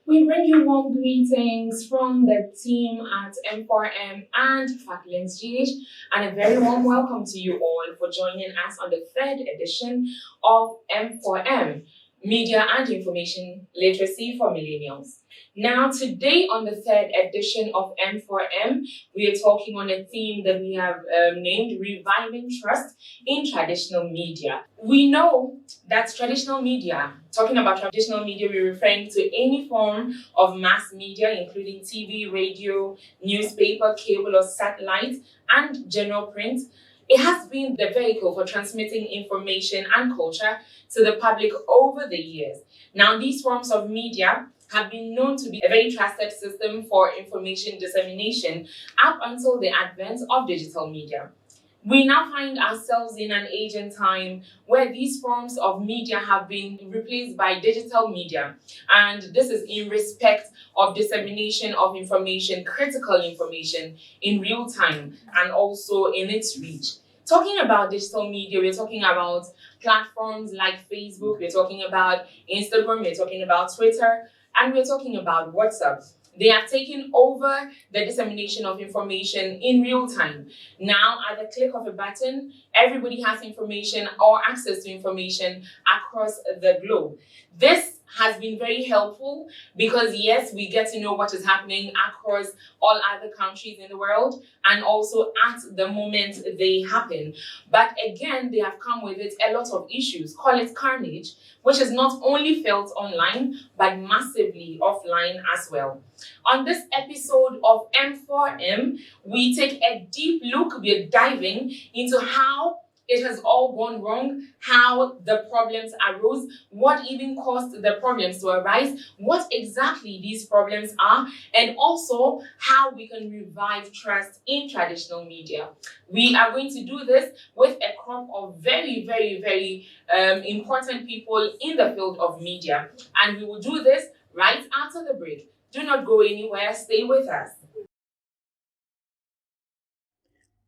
We bring you warm greetings from the team at M4M and Faculty GH, and a very warm welcome to you all for joining us on the third edition of M4M, Media and Information Literacy for Millennials. Now, today on the third edition of M4M, we are talking on a theme that we have named Reviving Trust in Traditional Media. We know that traditional media, talking about traditional media, we're referring to any form of mass media, including TV, radio, newspaper, cable or satellite, and general print. It has been the vehicle for transmitting information and culture to the public over the years. Now, these forms of media have been known to be a very trusted system for information dissemination up until the advent of digital media. We now find ourselves in an age and time where these forms of media have been replaced by digital media. And this is in respect of dissemination of information, critical information in real time and also in its reach. Talking about digital media, we're talking about platforms like Facebook, we're talking about Instagram, we're talking about Twitter, and we're talking about WhatsApp. They have taken over the dissemination of information in real time. Now, at the click of a button, everybody has information or access to information across the globe. This has been very helpful because, yes, we get to know what is happening across all other countries in the world and also at the moment they happen. But again, they have come with it a lot of issues, call it carnage, which is not only felt online, but massively offline as well. On this episode of M4M, we take a deep look, we're diving into how it has all gone wrong, how the problems arose, what even caused the problems to arise, what exactly these problems are, and also how we can revive trust in traditional media. We are going to do this with a crop of very important people in the field of media. And we will do this right after the break. Do not go anywhere, stay with us.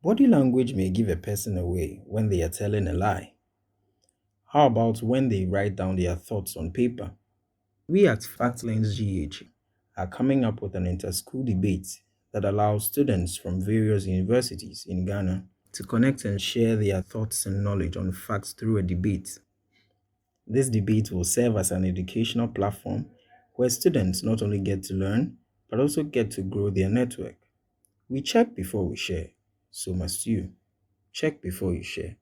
Body language may give a person away when they are telling a lie. How about when they write down their thoughts on paper? We at Factlens GH are coming up with an inter-school debate that allows students from various universities in Ghana to connect and share their thoughts and knowledge on facts through a debate. This debate will serve as an educational platform where students not only get to learn, but also get to grow their network. We check before we share, so must you. Check before you share.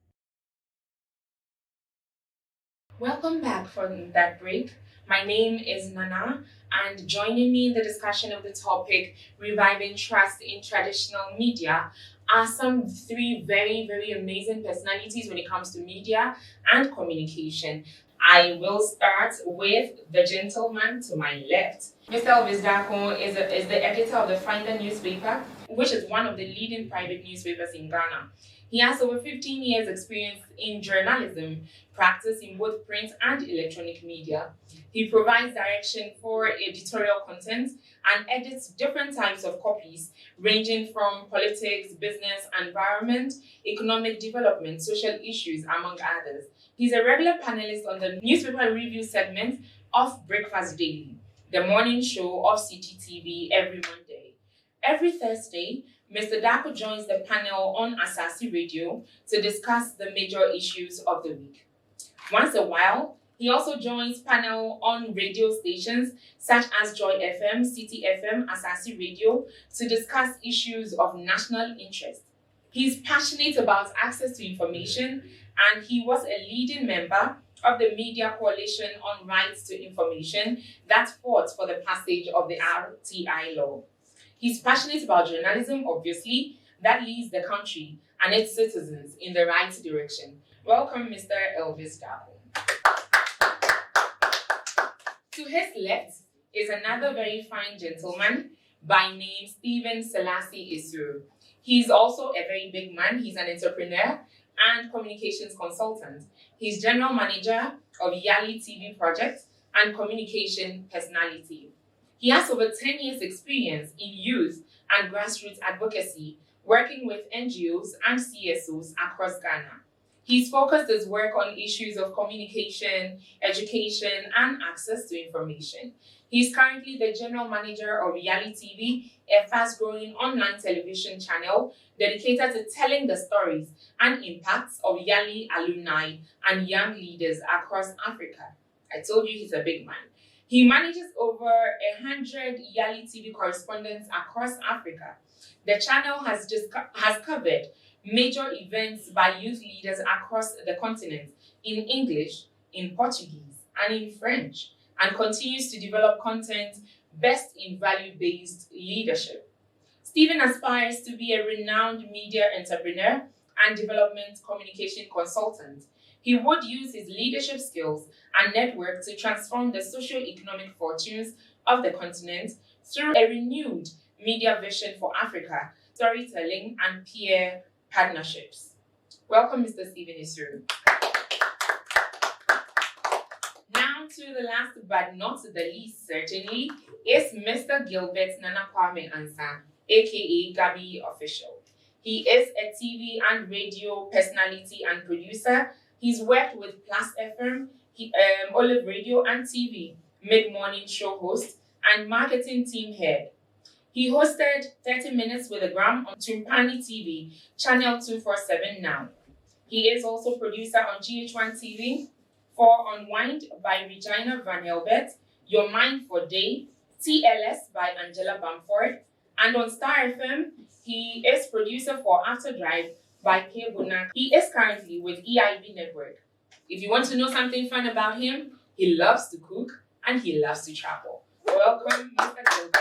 Welcome back from that break. My name is Nana, and joining me in the discussion of the topic, Reviving Trust in Traditional Media, are some three very amazing personalities when it comes to media and communication. I will start with the gentleman to my left. Mr. Elvis Darko is the editor of the Finder newspaper, which is one of the leading private newspapers in Ghana. He has over 15 years experience in journalism, practice in both print and electronic media. He provides direction for editorial content and edits different types of copies, ranging from politics, business, environment, economic development, social issues, among others. He's a regular panelist on the newspaper review segment of Breakfast Daily, the morning show of CTTV every Monday. Every Thursday, Mr. Darko joins the panel on Asasi Radio to discuss the major issues of the week. Once a while, he also joins panel on radio stations such as Joy FM, City FM, Asasi Radio to discuss issues of national interest. He's passionate about access to information, and he was a leading member of the Media Coalition on Rights to Information that fought for the passage of the RTI law. He's passionate about journalism, obviously, that leads the country and its citizens in the right direction. Welcome, Mr. Elvis Darko. To his left is another very fine gentleman by name Stephen Selassie Isuru. He's also a very big man. He's an entrepreneur and communications consultant. He's general manager of Yali TV Project and communication personality. He has over 10 years experience in youth and grassroots advocacy, working with NGOs and CSOs across Ghana. He's focused his work on issues of communication, education, and access to information. He's currently the general manager of Yali TV, a fast-growing online television channel dedicated to telling the stories and impacts of Yali alumni and young leaders across Africa. I told you he's a big man. He manages over 100 Yali TV correspondents across Africa. The channel has covered major events by youth leaders across the continent in English, in Portuguese, and in French, and continues to develop content based in value-based leadership. Stephen aspires to be a renowned media entrepreneur and development communication consultant. He would use his leadership skills and network to transform the socio-economic fortunes of the continent through a renewed media vision for Africa, storytelling, and peer partnerships. Welcome, Mr. Stephen Isuru. Now to the last but not the least, certainly, is Mr. Gilbert Nana Kwame Ansa, aka Gabi Official. He is a TV and radio personality and producer. He's worked with Plus FM, Olive Radio and TV, mid-morning show host, and marketing team head. He hosted 30 Minutes with a Gram on Tumpani TV, Channel 247 now. He is also producer on GH1 TV, For Unwind by Regina Van Helbert, Your Mind for Day, TLS by Angela Bamford, and on Star FM, he is producer for After Drive by K. Bunak. He is currently with EIB Network. If you want to know something fun about him, he loves to cook and he loves to travel. Welcome, Mr. Gilbert.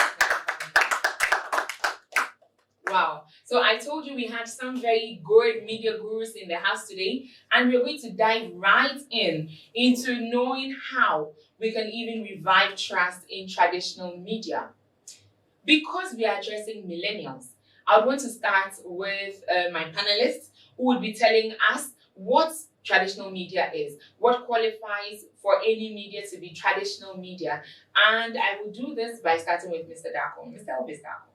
Wow. So I told you we had some very good media gurus in the house today, and we're going to dive right into knowing how we can even revive trust in traditional media. Because we are addressing millennials, I want to start with my panelists who will be telling us what traditional media is, what qualifies for any media to be traditional media. And I will do this by starting with Mr. Darko, Mr. Elvis Darko.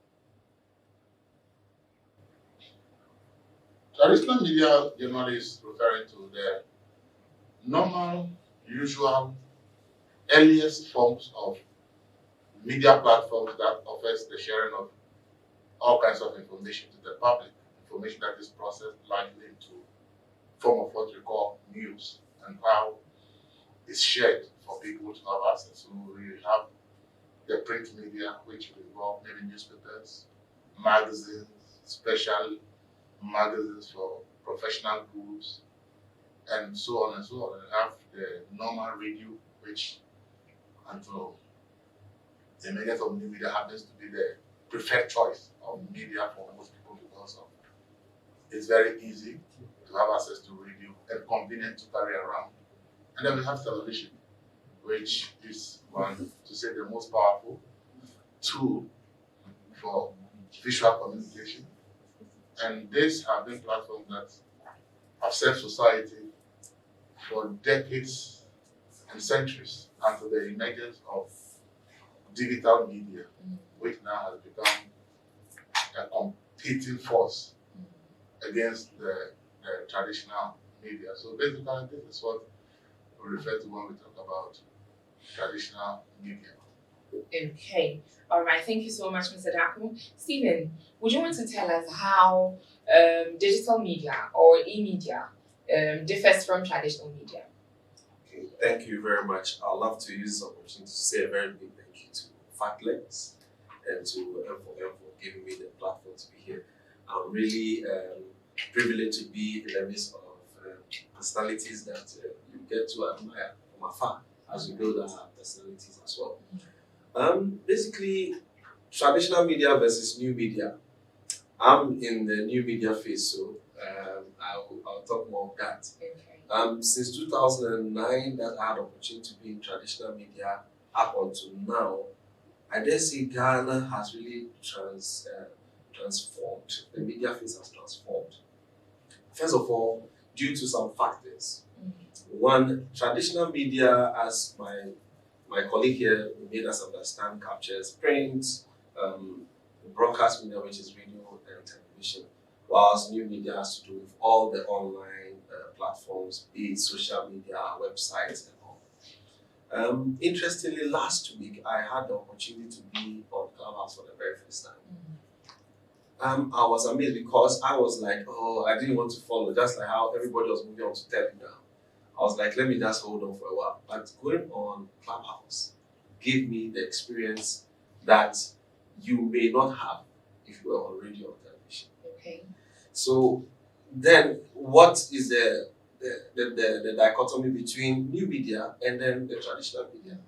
Traditional media generally is referring to the normal, usual, earliest forms of media platforms that offers the sharing of all kinds of information to the public, information that is processed largely into form of what we call news and how it's shared for people to have access. So we have the print media, which will involve maybe newspapers, magazines, special magazines for professional groups, and so on and so on. We have the normal radio, which until the emergence of new media happens to be the preferred choice of media for most people because of it's very easy to have access to radio and convenient to carry around. And then we have television, which is one, to say, the most powerful tool for visual communication. And these have been platforms that have served society for decades and centuries until the emergence of digital media, which now has become a competing force against the traditional media. So basically, this is what we refer to when we talk about traditional media. Okay. All right. Thank you so much, Mr. Darko. Stephen, would you want to tell us how digital media or e-media differs from traditional media? Okay, thank you very much. I'd love to use this opportunity to say a very big thank you to Factlinks and to M4M for giving me the platform to be here. I'm really privileged to be in the midst of personalities that you get to admire from afar as we build our personalities as well. Basically, traditional media versus new media. I'm in the new media phase, so I'll talk more of that. Okay. Since 2009, that I had opportunity to be in traditional media up until now, I dare say Ghana has really transformed. The media phase has transformed. First of all, due to some factors. One, traditional media, as my colleague here made us understand, captures print, broadcast media, which is radio and television, whilst new media has to do with all the online platforms, be it social media, websites, and all. Interestingly, last week I had the opportunity to be on Clubhouse for the very first time. I was amazed because I was like, oh, I didn't want to follow, just like how everybody was moving on to Telegram. I was like, let me just hold on for a while. But going on Clubhouse gave me the experience that you may not have if you were already on television. Okay. So then what is the dichotomy between new media and then the traditional media?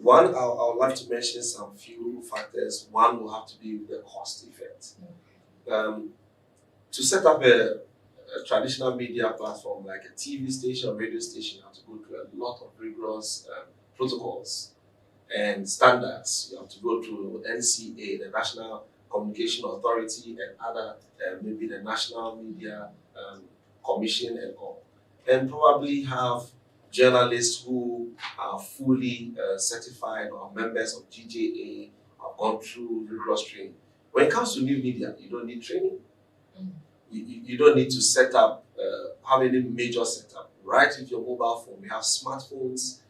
One, I would like to mention some few factors. One will have to be the cost effect. To set up a traditional media platform like a TV station or radio station, you have to go through a lot of rigorous protocols and standards. You have to go through NCA, the National Communication Authority, and other, maybe the National Media Commission and all. And probably have journalists who are fully certified or members of GJA, have gone through rigorous training. When it comes to new media, you don't need training. You don't need to set up, have any major setup. Right with your mobile phone, we have smartphones.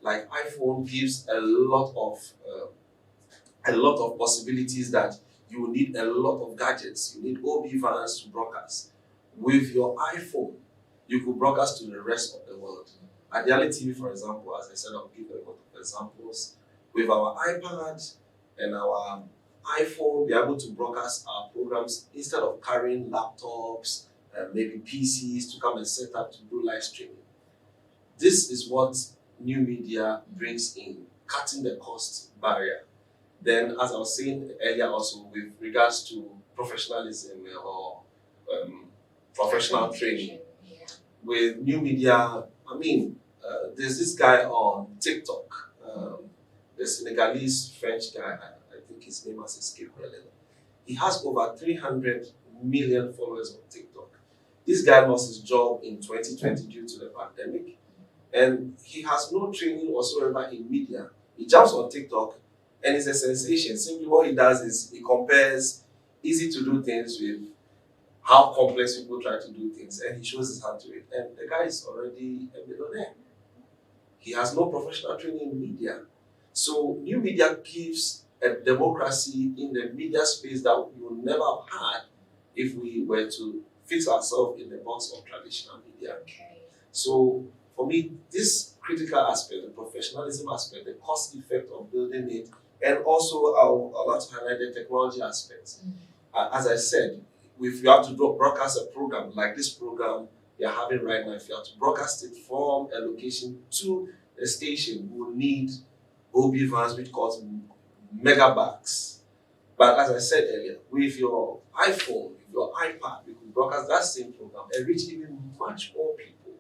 Like iPhone gives a lot of possibilities that you will need a lot of gadgets. You need OB vans to broadcast. With your iPhone, you could broadcast to the rest of the world. At Daily TV, for example, as I said, I'll give a lot of examples. With our iPad and our iPhone, we're able to broadcast our programs instead of carrying laptops, maybe PCs to come and set up to do live streaming. This is what new media brings in, cutting the cost barrier. Then, as I was saying earlier also, with regards to professionalism or professional training, with new media, I mean, there's this guy on TikTok, the Senegalese French guy, I think his name has escaped me a little. He has over 300 million followers on TikTok. This guy lost his job in 2020 due to the pandemic, and he has no training whatsoever in media. He jumps on TikTok and it's a sensation. Simply what he does is he compares easy to do things with how complex people try to do things, and he shows his hand to it. And the guy is already a millionaire. He has no professional training in media. So new media gives a democracy in the media space that we would never have had if we were to fix ourselves in the box of traditional media. Okay. So for me, this critical aspect, the professionalism aspect, the cost effect of building it, and also I'd like to highlight the technology aspects. As I said, if you have to broadcast a program like this program we are having right now, if you have to broadcast it from a location to a station, we will need OB vans, which cost megabytes. But as I said earlier, with your iPhone, with your iPad, you can broadcast that same program and reach even much more people.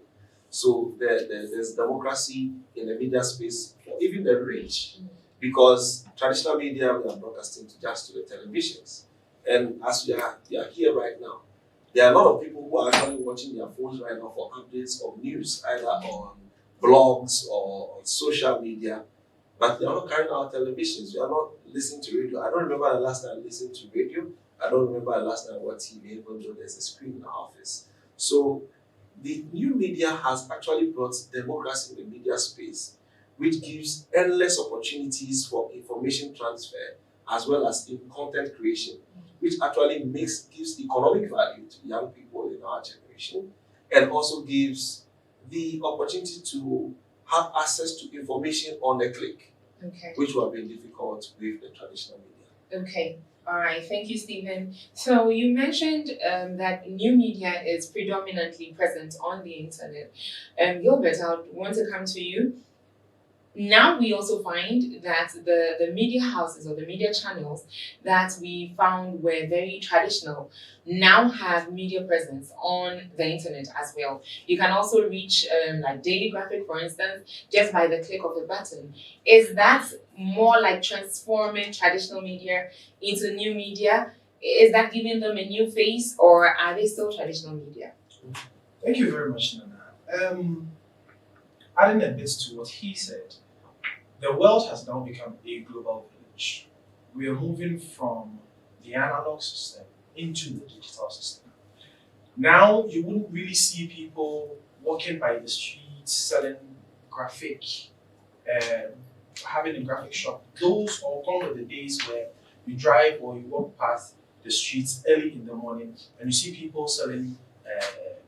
So there's democracy in the media space for even the rich, because traditional media, we are broadcasting just to the televisions. And as we are here right now, there are a lot of people who are actually watching their phones right now for updates of news, either on blogs or on social media, but they are not carrying our televisions. We are not listening to radio. I don't remember the last time I listened to radio. I don't remember the last time I watched TV, even though there's a screen in the office. So the new media has actually brought democracy in the media space, which gives endless opportunities for information transfer as well as in content creation, which actually gives economic value to young people in our generation, and also gives the opportunity to have access to information on a click, which would have been difficult with the traditional media. Okay. All right. Thank you, Stephen. So you mentioned that new media is predominantly present on the internet. Gilbert, I want to come to you. Now we also find that the media houses or the media channels that we found were very traditional now have media presence on the internet as well. You can also reach like Daily Graphic, for instance, just by the click of a button. Is that more like transforming traditional media into new media? Is that giving them a new face, or are they still traditional media? Thank you very much, Nana. Adding a bit to what he said, the world has now become a global village. We are moving from the analog system into the digital system. Now, you wouldn't really see people walking by the streets selling graphic having a graphic shop. Those are gone were the days where you drive or you walk past the streets early in the morning and you see people selling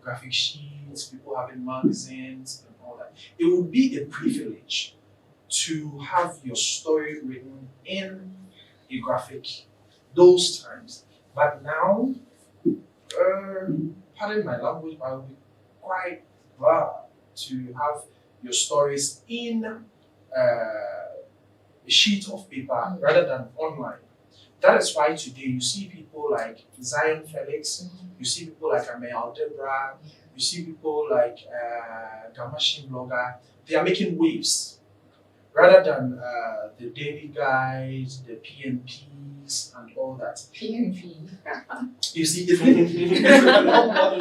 graphic sheets, people having magazines and all that. It would be a privilege to have your story written in a graphic those times. But now, pardon my language, but I would be quite glad to have your stories in a sheet of paper rather than online. That is why today you see people like Zion Felix, you see people like Amel Debra, you see people like Gamashin Blogger. They are making waves rather than the daily guides, the PNPs, and all that. PNP. You see, it's not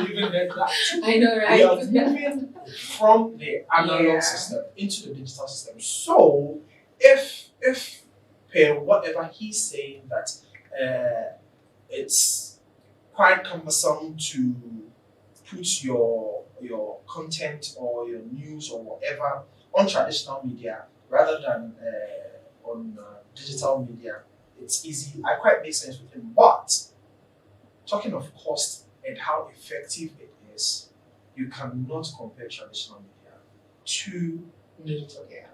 even like that. I know, We are right? moving from the analog Yeah. system into the digital system. So, if per whatever he's saying that it's quite cumbersome to put your content or your news or whatever on traditional media rather than on digital media, it's easy. I quite make sense with him. But talking of cost and how effective it is, you cannot compare traditional media to Digital, yeah.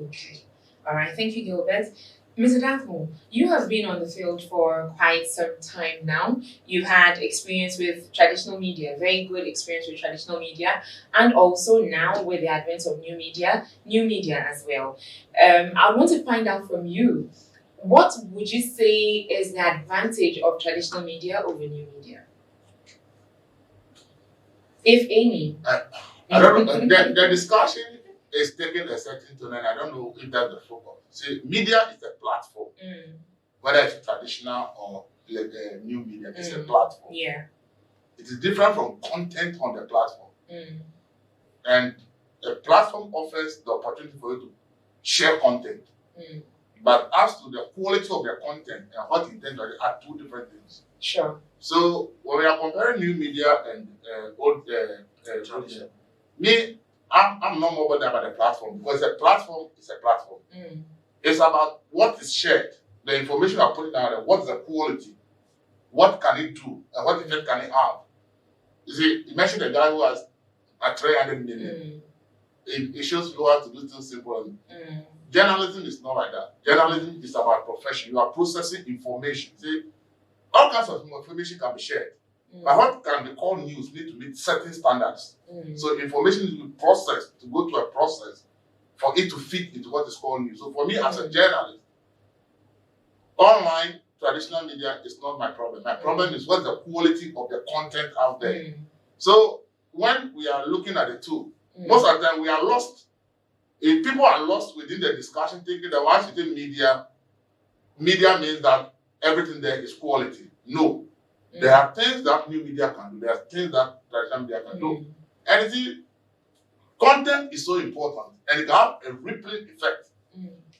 Okay. All right. Thank you, Gilbert. Mr. Dathmo, you have been on the field for quite some time now. You've had experience with traditional media, very good experience with traditional media, and also now with the advent of new media as well. I want to find out from you, what would you say is the advantage of traditional media over new media? If any. I don't know. The discussion is taking a certain tone, and I don't know if that's the focus. See, media is a platform, whether it's traditional or new media, it's a platform. Yeah. It is different from content on the platform. And a platform offers the opportunity for you to share content. But as to the quality of the content and what intent are two different things. Sure. So when we are comparing new media and old tradition, me, I'm not more bothered about the platform because a platform is a platform. It's about what is shared, the information I'm putting out there, what's the quality, what can it do, and what effect can it have. You see, you mentioned a guy who has a 300 million. It shows you how to do things simple. Journalism is not like that. Journalism is about profession. You are processing information. See, all kinds of information can be shared. But what can be called news need to meet certain standards. So information is processed to go to a process for it to fit into what is called news. So for me as a journalist, online traditional media is not my problem. My problem is what's the quality of the content out there. So when we are looking at the two, most of the time we are lost. If people are lost within the discussion, thinking that once you say media means that everything there is quality. No. There are things that new media can do. There are things that traditional media can do. And you see, content is so important and it can have a rippling effect.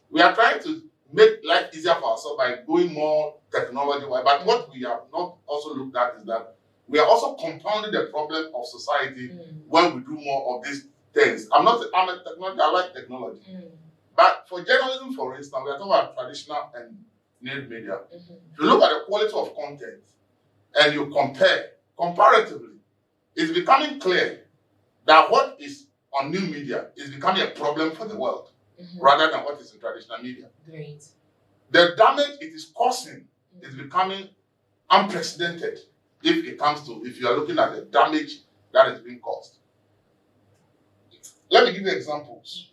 We are trying to make life easier for ourselves by going more technology-wise. But what we have not also looked at is that we are also compounding the problem of society when we do more of these things. I'm a technology, I like technology. But for journalism, for instance, we are talking about traditional and new media. If you look at the quality of content and you compare, comparatively, it's becoming clear that what is on new media is becoming a problem for the world rather than what is in traditional media. Great. The damage it is causing is becoming unprecedented if you are looking at the damage that is being caused. Let me give you examples.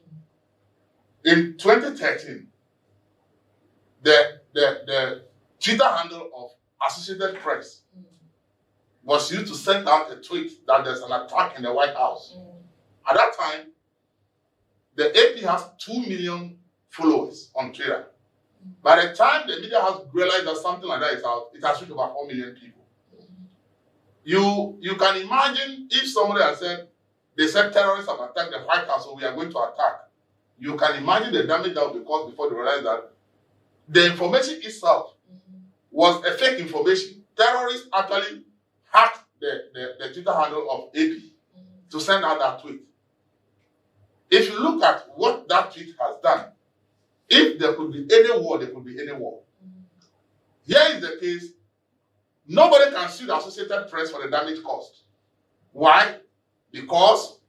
In 2013, the Twitter handle of Associated Press was used to send out a tweet that there's an attack in the White House. At that time, the AP has 2 million followers on Twitter. By the time the media has realized that something like that is out, it has reached about 4 million people. You can imagine if somebody had said, they said terrorists have attacked the White House, so we are going to attack. You can imagine the damage that would be caused before they realize that the information itself was a fake information. Terrorists actually hacked the Twitter handle of AP to send out that tweet. If you look at what that tweet has done, if there could be any war, there could be any war. Here is the case. Nobody can sue the Associated Press for the damage caused. Why? Because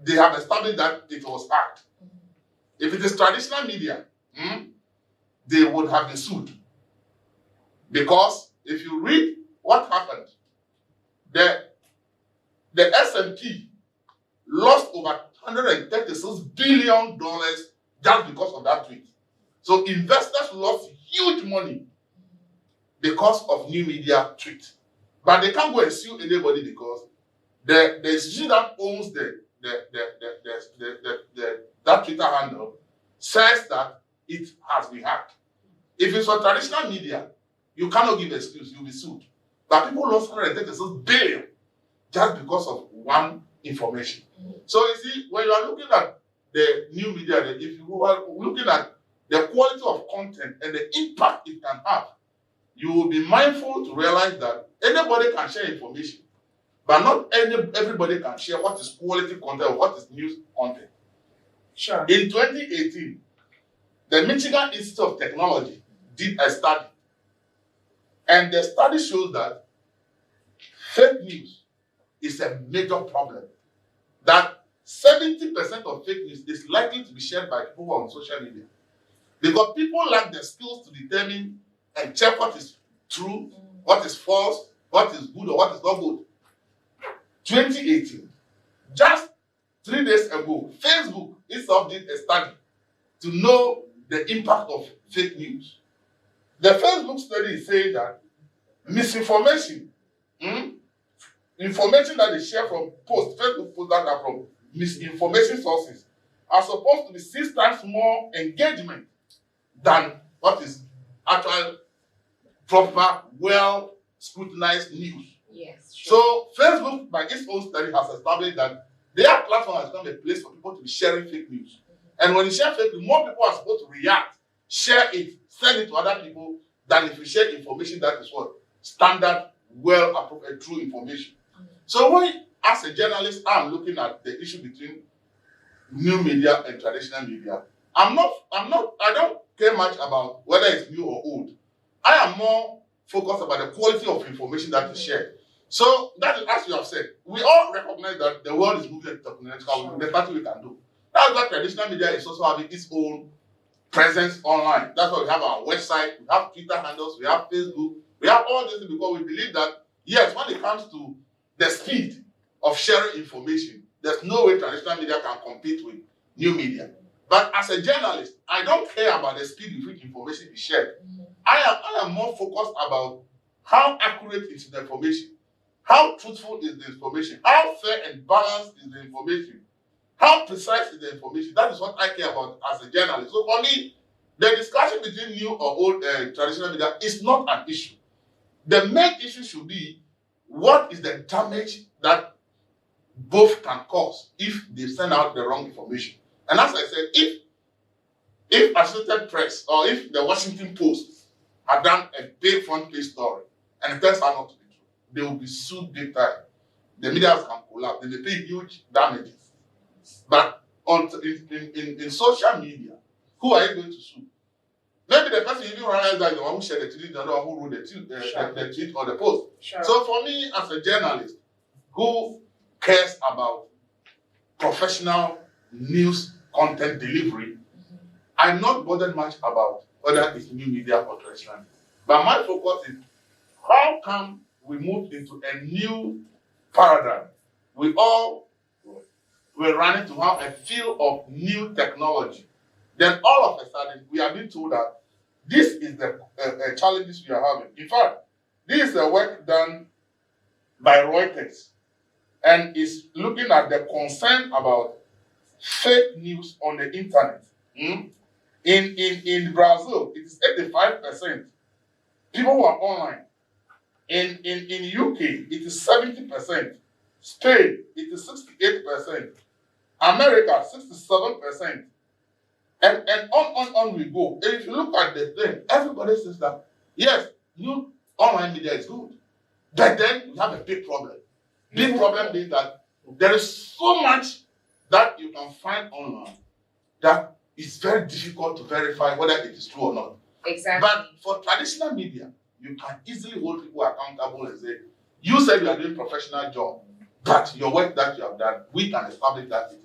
they have established that it was hacked. If it is traditional media, they would have been sued. Because if you read what happened, the S&P lost over $136 billion just because of that tweet. So investors lost huge money because of new media tweet. But they can't go and sue anybody because the institution that owns that Twitter handle says that it has been hacked. If it's for traditional media, you cannot give excuse, you'll be sued. But people lost $136 billion just because of one information. So you see, when you are looking at the new media, if you are looking at the quality of content and the impact it can have, you will be mindful to realize that anybody can share information, but not everybody can share what is quality content or what is news content. Sure. In 2018, the Michigan Institute of Technology did a study, and the study shows that fake news is a major problem. That 70% of fake news is likely to be shared by people who are on social media. Because people lack the skills to determine and check what is true, what is false, what is good or what is not good. 2018, just 3 days ago, Facebook itself did a study to know the impact of fake news. The Facebook study is saying that misinformation, information that is shared from Facebook posts that are from misinformation sources are supposed to be 6 times more engagement than what is actual, proper, well scrutinized news. Yes. Sure. So Facebook, by its own study, has established that their platform has become a place for people to be sharing fake news. And when you share fake news, more people are supposed to react, share it, send it to other people, than if you share information that is what? Standard, well appropriate, true information. So when, as a journalist, I'm looking at the issue between new media and traditional media, I don't care much about whether it's new or old. I am more focused about the quality of information that is shared. So that is, as you have said, we all recognize that the world is moving technological. There's nothing we can do. That's why traditional media is also having its own presence online. That's why we have our website, we have Twitter handles, we have Facebook, we have all this because we believe that, yes, when it comes to the speed of sharing information, there's no way traditional media can compete with new media. But as a journalist, I don't care about the speed with which information is shared. I am more focused about how accurate is the information, how truthful is the information, how fair and balanced is the information, how precise is the information. That is what I care about as a journalist. So for me, the discussion between new or old traditional media is not an issue. The main issue should be what is the damage that both can cause if they send out the wrong information. And as I said, if Associated Press or if the Washington Post had done a big front page story and it turns out not to be true, they will be sued big time. The media can collapse. They may pay huge damages. But in social media, who are you going to sue? Maybe the person even realized that the one who shared the tweet, the one who wrote the tweet or the post. Sure. So for me, as a journalist who cares about professional news content delivery, I'm not bothered much about whether it's new media or traditional media. But my focus is how come we move into a new paradigm? We're running to have a feel of new technology. Then all of a sudden, we are being told that this is the challenges we are having. In fact, this is a work done by Reuters and is looking at the concern about fake news on the internet. In Brazil, it is 85% people who are online. In UK, it is 70%. Spain, it is 68%. America, 67%. And on we go. And if you look at the thing, everybody says that, yes, new online media is good. But then we have a big problem. Big problem being that there is so much that you can find online that it's very difficult to verify whether it is true or not. Exactly. But for traditional media, you can easily hold people accountable and say, you said you are doing a professional job, but your work that you have done, we can establish that it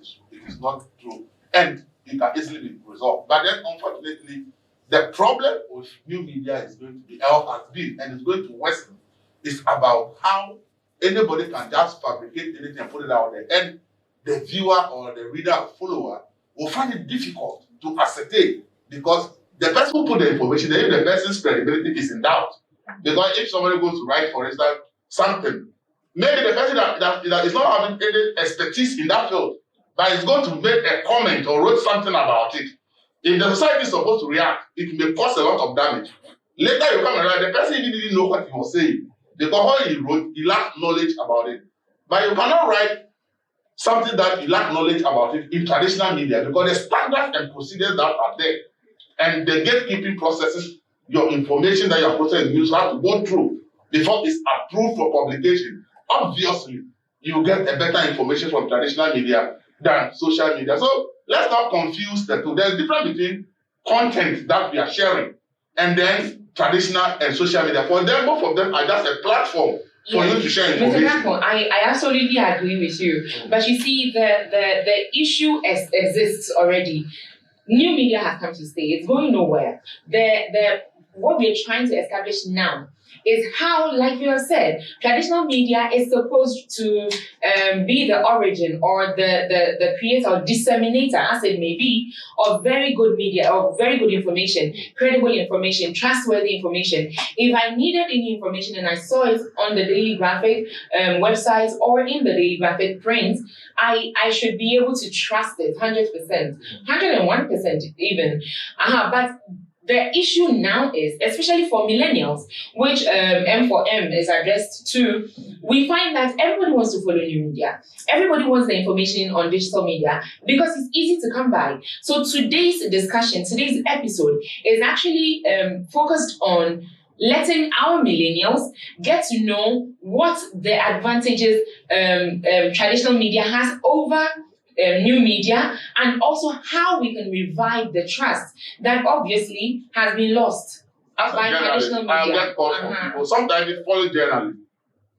is not true. And it can easily be resolved. But then, unfortunately, the problem with new media is going to be, or has been, and it's going to worsen, is about how anybody can just fabricate anything and put it out there. And the viewer or the reader or follower will find it difficult to ascertain because the person who put the information, even the person's credibility is in doubt. Because if somebody goes to write, for instance, something, maybe the person that is not having any expertise in that field, but is going to make a comment or wrote something about it. If the society is supposed to react, it may cause a lot of damage. Later you come and write, the person even didn't know what he was saying. Because what he wrote, he lacked knowledge about it. But you cannot write something that you lack knowledge about it in traditional media because the standards and procedures that are there and the gatekeeping processes, your information that you are processing news have to go through before it's approved for publication. Obviously, you get a better information from traditional media than social media. So let's not confuse the two. There's a difference between content that we are sharing and then traditional and social media. For them, both of them are just a platform for you to share information. Mr. Darko, I absolutely agree with you. But you see, the issue exists already. New media has come to stay. It's going nowhere. What we're trying to establish now is how, like you have said, traditional media is supposed to be the origin or the creator or disseminator, as it may be, of very good media, of very good information, credible information, trustworthy information. If I needed any information and I saw it on the Daily Graphic websites or in the Daily Graphic print, I should be able to trust it 100%, 101% even. But the issue now is, especially for millennials, which M4M is addressed to, we find that everybody wants to follow new media. Everybody wants the information on digital media because it's easy to come by. So today's discussion, today's episode is actually focused on letting our millennials get to know what the advantages traditional media has over new media, and also how we can revive the trust that obviously has been lost by traditional media. I get calls from people. Sometimes they follow journalists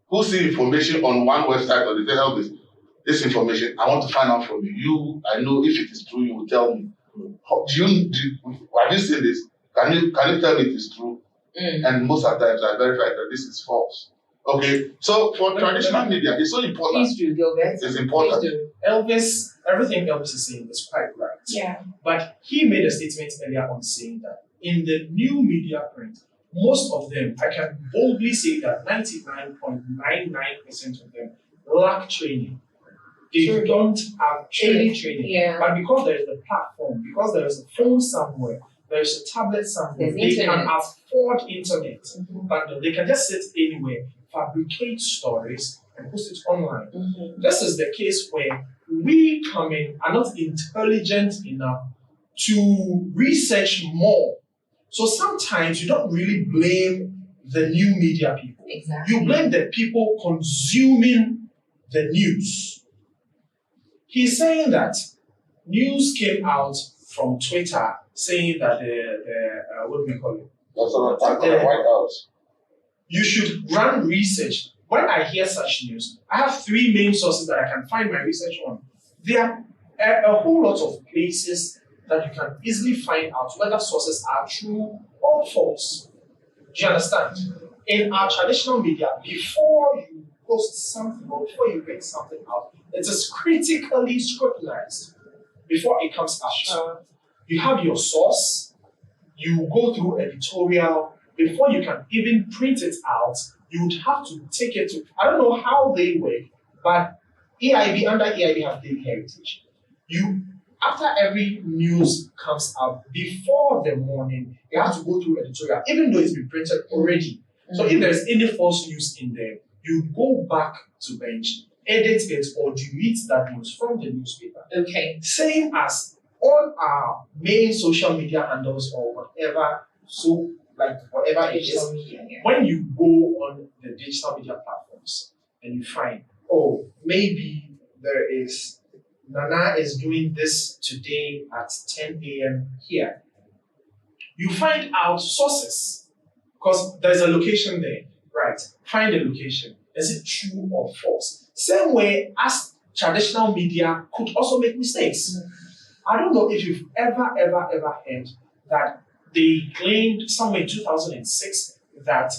who see information on one website or they say, Elvis, this information, I want to find out from you. I know if it is true, you will tell me. Have you seen this? Can you tell me it is true? And most of the times I verify that this is false. Okay, so for traditional media, it's so important. Please do, Gilbert. It's important. Please do. Elvis, everything Elvis is saying is quite right. Yeah. But he made a statement earlier on saying that in the new media print, most of them, I can boldly say that 99.99% of them lack training. They don't have any training. Yeah. But because there is a platform, because there is a phone somewhere, there is a tablet somewhere, they can afford internet. But they can just sit anywhere, fabricate stories, and post it online. This is the case where we are not intelligent enough to research more. So sometimes you don't really blame the new media people. Exactly. You blame the people consuming the news. He's saying that news came out from Twitter saying that what do we call it? That's an attack on the White House. You should run research. When I hear such news, I have three main sources that I can find my research on. There are a whole lot of places that you can easily find out whether sources are true or false. Do you understand? In our traditional media, before you post something or before you bring something out, it is critically scrutinized before it comes out. You have your source, you go through editorial. Before you can even print it out, you would have to take it to, I don't know how they work, but under EIB have data heritage. After every news comes out, before the morning, you have to go through editorial, even though it's been printed already. So if there's any false news in there, you go back to bench, edit it, or delete that news from the newspaper. Okay. Same as on our main social media handles or whatever, so like whatever it is, when you go on the digital media platforms and you find, maybe there is Nana is doing this today at 10 a.m. here. You find out sources because there's a location there, right? Find the location. Is it true or false? Same way as traditional media could also make mistakes. I don't know if you've ever heard that they claimed somewhere in 2006 that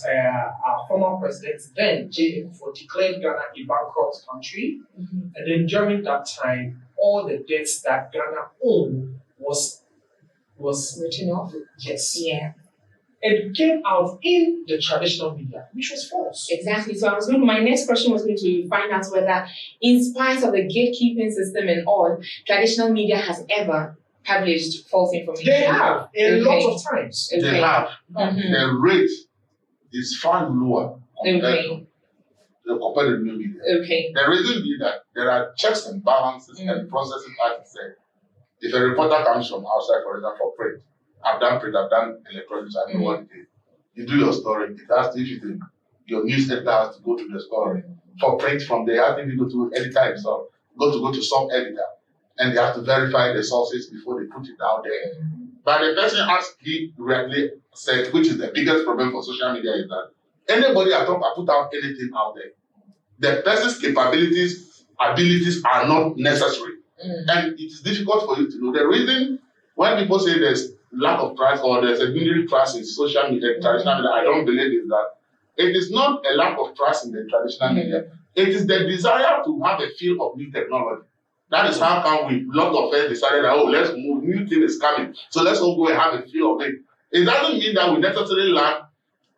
our former president, then JM4, declared Ghana a bankrupt country. And then during that time, all the debts that Ghana owned was written off. Yes. Yeah. It came out in the traditional media, which was false. Exactly. So my next question was going to find out whether, in spite of the gatekeeping system and all, traditional media has ever published false information. They have a lot of times. They have. Mhm. The rate is far lower compared Okay. to new media. Okay. The reason being that there are checks and balances and processes, as I said. If a reporter comes from outside, for example, for print, I've done print, I've done electronics, I know what it is. You do your story, it has to, if your news editor has to go to the story. For print, from there, I think you go to editor himself, go to some editor, and they have to verify the sources before they put it out there. But the person, as he rightly said, which is the biggest problem for social media, is that anybody at all can put out anything out there. The person's capabilities, abilities are not necessary. And it is difficult for you to know. The reason when people say there's lack of trust or there's a middle trust in social media, traditional media, I don't believe is that it is not a lack of trust in the traditional media. It is the desire to have a feel of new technology. That is how come we, lot of us decided that, let's move, new thing is coming. So let's all go and have a feel of it. It doesn't mean that we necessarily lack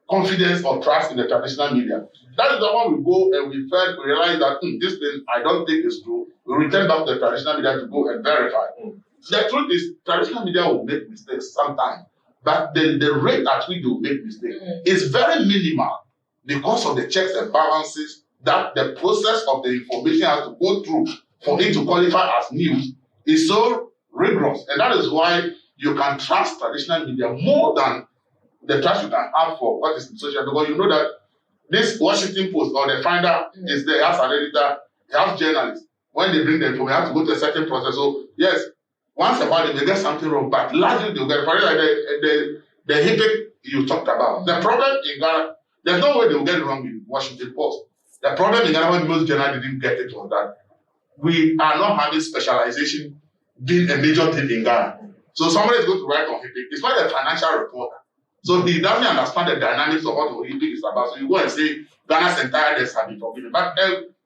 confidence or trust in the traditional media. That is the one we go and we realize that this thing I don't think is true. We return back to the traditional media to go and verify. The truth is, traditional media will make mistakes sometimes, but the rate at which they will make mistakes is very minimal because of the checks and balances that the process of the information has to go through for it to qualify as news is so rigorous. And that is why you can trust traditional media more than the trust you can have for what is in social, because you know that this Washington Post or the Finder is there, has an editor, it has journalists. When they bring the information, they have to go to a certain process. So yes, once a while they may get something wrong, but largely they'll get it. For example, like the HIPAA you talked about. The problem in Ghana, there's no way they'll get it wrong in Washington Post. The problem in Ghana when most journalists didn't get it was that we are not having specialization being a major thing in Ghana. So somebody is going to write on HIPAA. It's not a financial reporter. So he doesn't understand the dynamics of what HIPAA is about. So you go and say Ghana's entire debts have been forgiven. But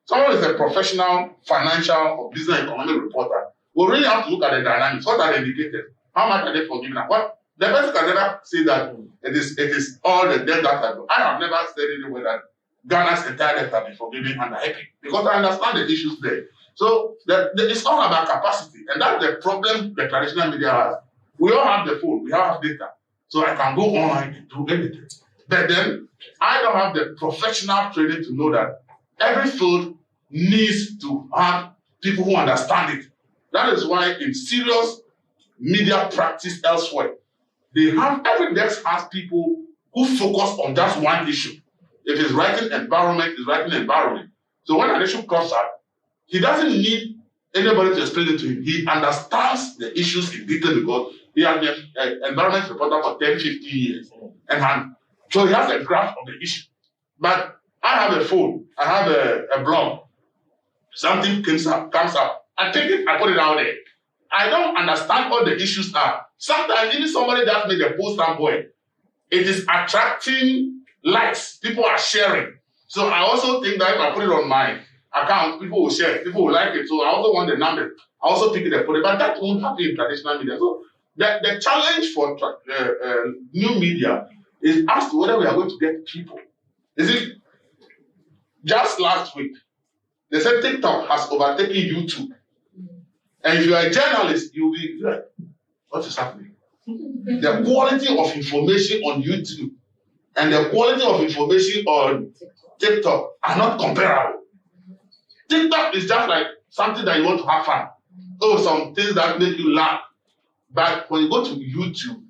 someone is a professional financial or business economic reporter. We really have to look at the dynamics. What are the indicators? How much are they forgiven? What the person can never say that it is all the debt that have. I have never said anywhere that Ghana's entire debt have been forgiven under HIPAA because I understand the issues there. So it's all about capacity, and that's the problem the traditional media has. We all have the phone, we all have data, so I can go online and do anything. But then I don't have the professional training to know that every field needs to have people who understand it. That is why in serious media practice elsewhere, they have every desk has people who focus on just one issue. If it's writing environment, it's writing environment. So when an issue comes up, he doesn't need anybody to explain it to him. He understands the issues in detail because he has been an environment reporter for 10, 15 years. So he has a grasp of the issue. But I have a phone, I have a blog. Something comes up, I take it, I put it out there. I don't understand what the issues are. Sometimes even somebody just made a post somewhere. It is attracting likes. People are sharing. So I also think that if I put it on my account, people will share it, people will like it. So I also want the number. I also pick it and put it, but that won't happen in traditional media. So the challenge for new media is as to whether we are going to get people. Is it just last week? They said TikTok has overtaken YouTube. And if you are a journalist, you'll be like, what is happening? The quality of information on YouTube and the quality of information on TikTok are not comparable. TikTok is just like something that you want to have fun. Oh, some things that make you laugh. But when you go to YouTube,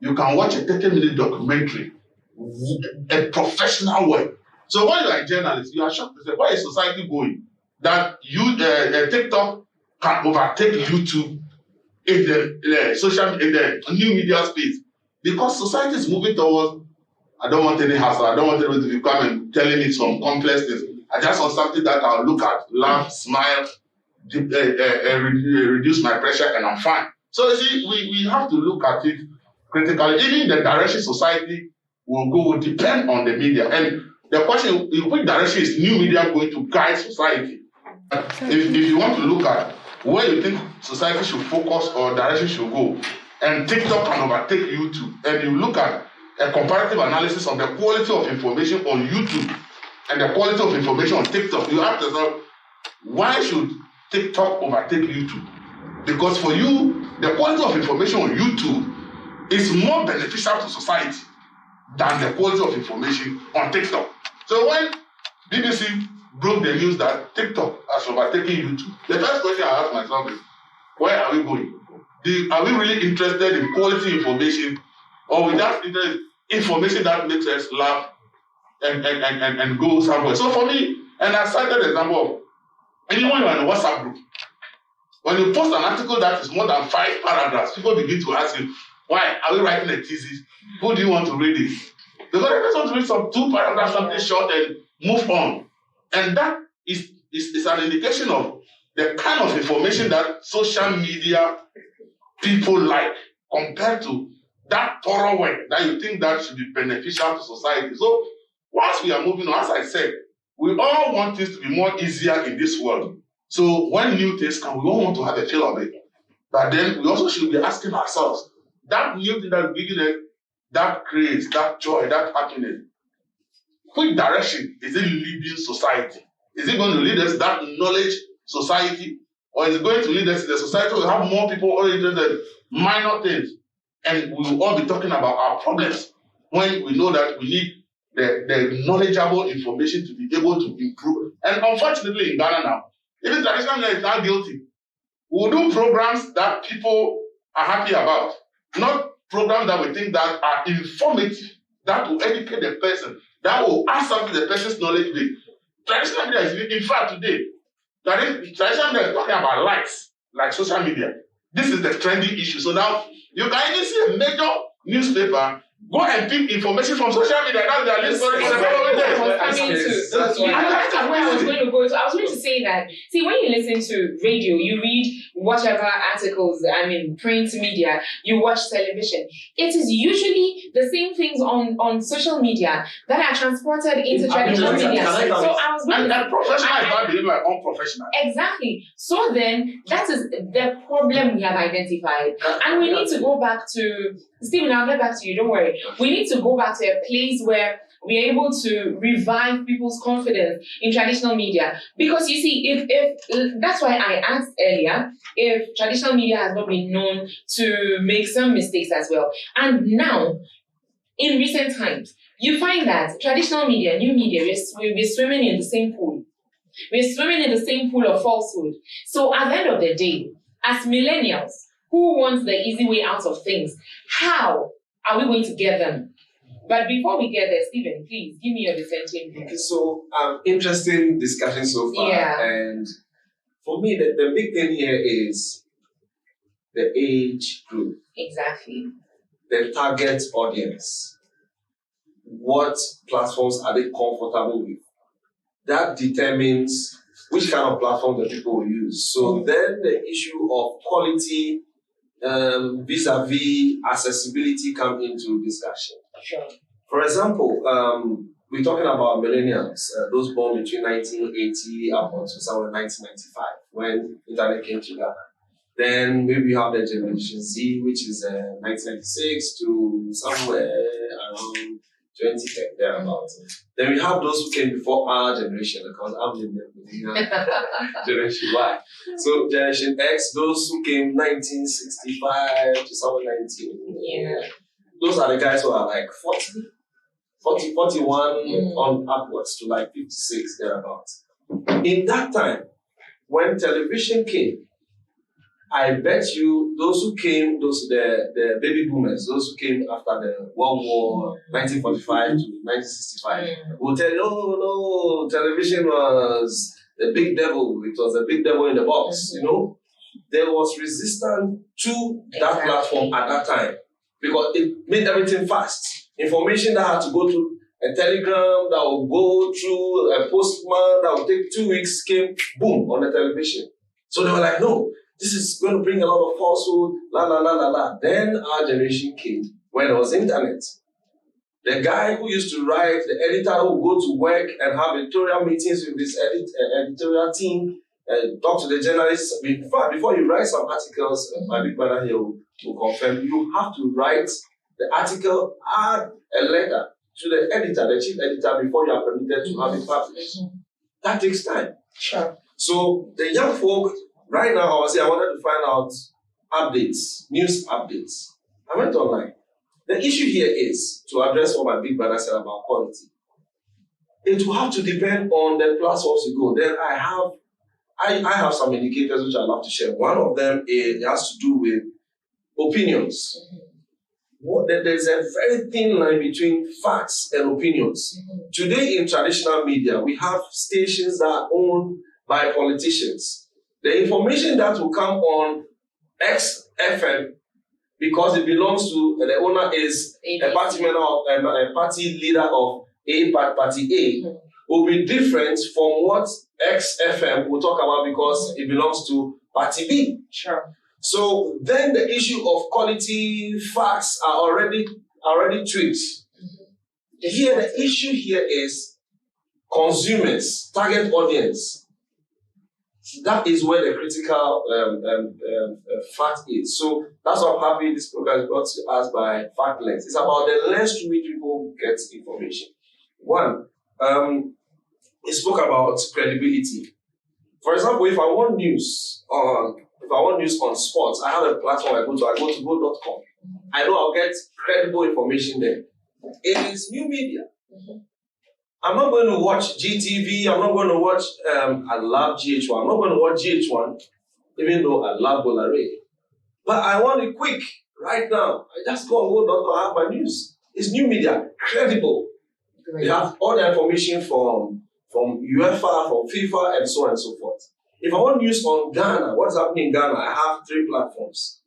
you can watch a 30-minute documentary, a professional way. So when you are a journalist, you are shocked to say, where is society going? That TikTok can overtake YouTube in the new media space, because society is moving towards, I don't want any hassle, I don't want anybody to come and telling me some complex things. I just want something that I'll look at, laugh, smile, reduce my pressure, and I'm fine. So you see, we have to look at it critically. Even the direction society will go will depend on the media. And the question, in which direction is new media going to guide society? If you want to look at where you think society should focus or direction should go, and TikTok can overtake YouTube, and you look at a comparative analysis of the quality of information on YouTube and the quality of information on TikTok, you ask yourself, why should TikTok overtake YouTube? Because for you, the quality of information on YouTube is more beneficial to society than the quality of information on TikTok. So when BBC broke the news that TikTok has overtaken YouTube, the first question I asked myself is, where are we going? Are we really interested in quality information, or we just interested in information that makes us laugh and go somewhere? So for me, and I cited the example of anyone who are in a WhatsApp group, when you post an article that is more than 5 paragraphs, people begin to ask you, why are we writing a thesis? Who do you want to read it? Because they just want to read some 2 paragraphs, something short, and move on. And that is an indication of the kind of information that social media people like, compared to that thorough work that you think that should be beneficial to society. So once we are moving on, as I said, we all want things to be more easier in this world. So when new things come, we all want to have a feel of it. But then we also should be asking ourselves, that new thing that's giving us that grace, that joy, that happiness, which direction is it leading society? Is it going to lead us to that knowledge society? Or is it going to lead us to the society where we have more people all interested in minor things? And we will all be talking about our problems when we know that we need the knowledgeable information to be able to improve. And unfortunately in Ghana now, even traditional media is now guilty. We will do programs that people are happy about, not programs that we think that are informative, that will educate the person, that will add something to the person's knowledge base. Traditional media is, in fact, today, traditional media is talking about likes, like social media. This is the trendy issue. So now you can even see a major newspaper go and pick information from social media. That's their list for the following days. That's where I was going to go. So I was going to say that, see, when you listen to radio, you read whatever articles, print media, you watch television. It is usually the same things on social media that are transported into traditional media. So I was going and professional is not behaving like unprofessional. Exactly. So then that is the problem we have identified. And we need to go back to, Stephen, I'll get back to you, don't worry. We need to go back to a place where we're able to revive people's confidence in traditional media. Because you see, if that's why I asked earlier if traditional media has not been known to make some mistakes as well. And now, in recent times, you find that traditional media, new media, we're swimming in the same pool. We're swimming in the same pool of falsehood. So at the end of the day, as millennials, who wants the easy way out of things, how are we going to get them? But before we get there, Stephen, please give me your dissenting view. Okay, so interesting discussion so far. Yeah. And for me, the big thing here is the age group. Exactly. The target audience. What platforms are they comfortable with? That determines which kind of platform the people will use. So then the issue of quality vis-a-vis accessibility come into discussion. Sure. For example, we're talking about millennials, those born between 1980 up until somewhere 1995, when internet came to Ghana. Then maybe you have the Generation Z, which is 1996 to somewhere around 2010, thereabouts. Then we have those who came before our generation, because I'm in the Generation Y. So Generation X, those who came 1965 to somewhere 19. Yeah. Those are the guys who are like 40, 41 on upwards to like 56, thereabouts. In that time, when television came, I bet you those who came, the baby boomers, those who came after the World War 1945 to 1965, will tell you, no, television was the big devil. It was a big devil in the box, you know. there was resistance to that platform at that time because it made everything fast. Information that had to go through a telegram, that will go through a postman, that will take 2 weeks, came, boom, on the television. So they were like, no, this is going to bring a lot of falsehood, la, la, la, la, la. Then our generation came when there was internet. The guy who used to write, the editor who would go to work and have editorial meetings with his editorial team, talk to the journalists. In fact, before you write some articles, my big brother here will confirm, you have to write the article, add a letter to the editor, the chief editor, before you are permitted to have it published. That takes time. Sure. So the young folk, right now, I wanted to find out updates, news updates. I went online. The issue here is, to address what my big brother said about quality, it will have to depend on the platforms you go. Then I have some indicators which I'd love to share. One of them has to do with opinions. There's a very thin line between facts and opinions. Today in traditional media, we have stations that are owned by politicians. The information that will come on XFM, because it belongs to, the owner is a party member of, a party leader of party A, will be different from what XFM will talk about because it belongs to party B. Sure. So then the issue of quality facts are already tweaked. Here, the issue here is consumers, target audience. That is where the critical fact is. So that's why I'm happy this program is brought to us by FactLens. It's about the lens through which people get information. One, it spoke about credibility. For example, if I want news on sports, I have a platform I go to go.com. I know I'll get credible information there. It is new media. I'm not going to watch GTV. I'm not going to watch, I love GH1. I'm not going to watch GH1, even though I love Bolare. But I want it quick, right now. I just go on go.com, I have my news. It's new media, credible. Great. You have all the information from UEFA, from FIFA, and so on and so forth. If I want news on Ghana, what's happening in Ghana, I have 3 platforms,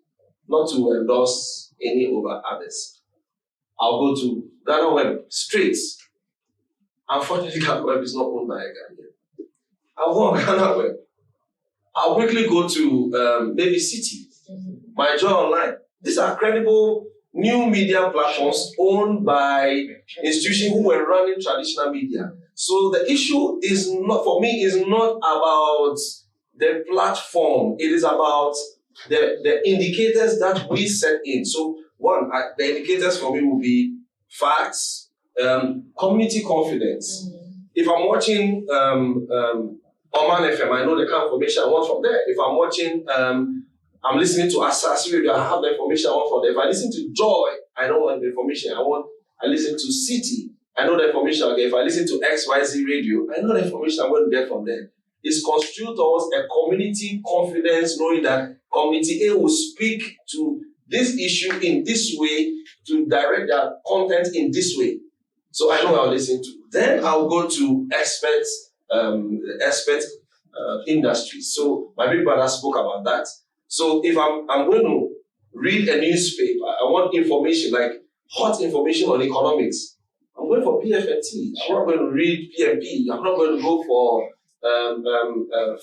not to endorse any over others. I'll go to Ghana Web straight. Unfortunately, Ghana Web is not owned by a Ghanaian. I'll go on Ghana Web. I'll quickly go to maybe City, My Joy Online. These are credible new media platforms owned by institutions who were running traditional media. So the issue is not, for me, is not about the platform. It is about the indicators that we set in. So one, the indicators for me will be facts, community confidence. If I'm watching Oman FM, I know the kind of information I want from there. If I'm watching, I'm listening to Asas Radio, I have the information I want from there. If I listen to Joy, I know what the information I want. I listen to City, I know the information I'll get. If I listen to XYZ Radio, I know the information I'm going to get from there. It's construed towards a community confidence, knowing that community A will speak to this issue in this way, to direct their content in this way. So I know I'll listen to. Then I'll go to experts, industries. So my big brother spoke about that. So if I'm going to read a newspaper, I want information, like hot information on economics, I'm going for PFNT. I'm not going to read PMP. I'm not going to go for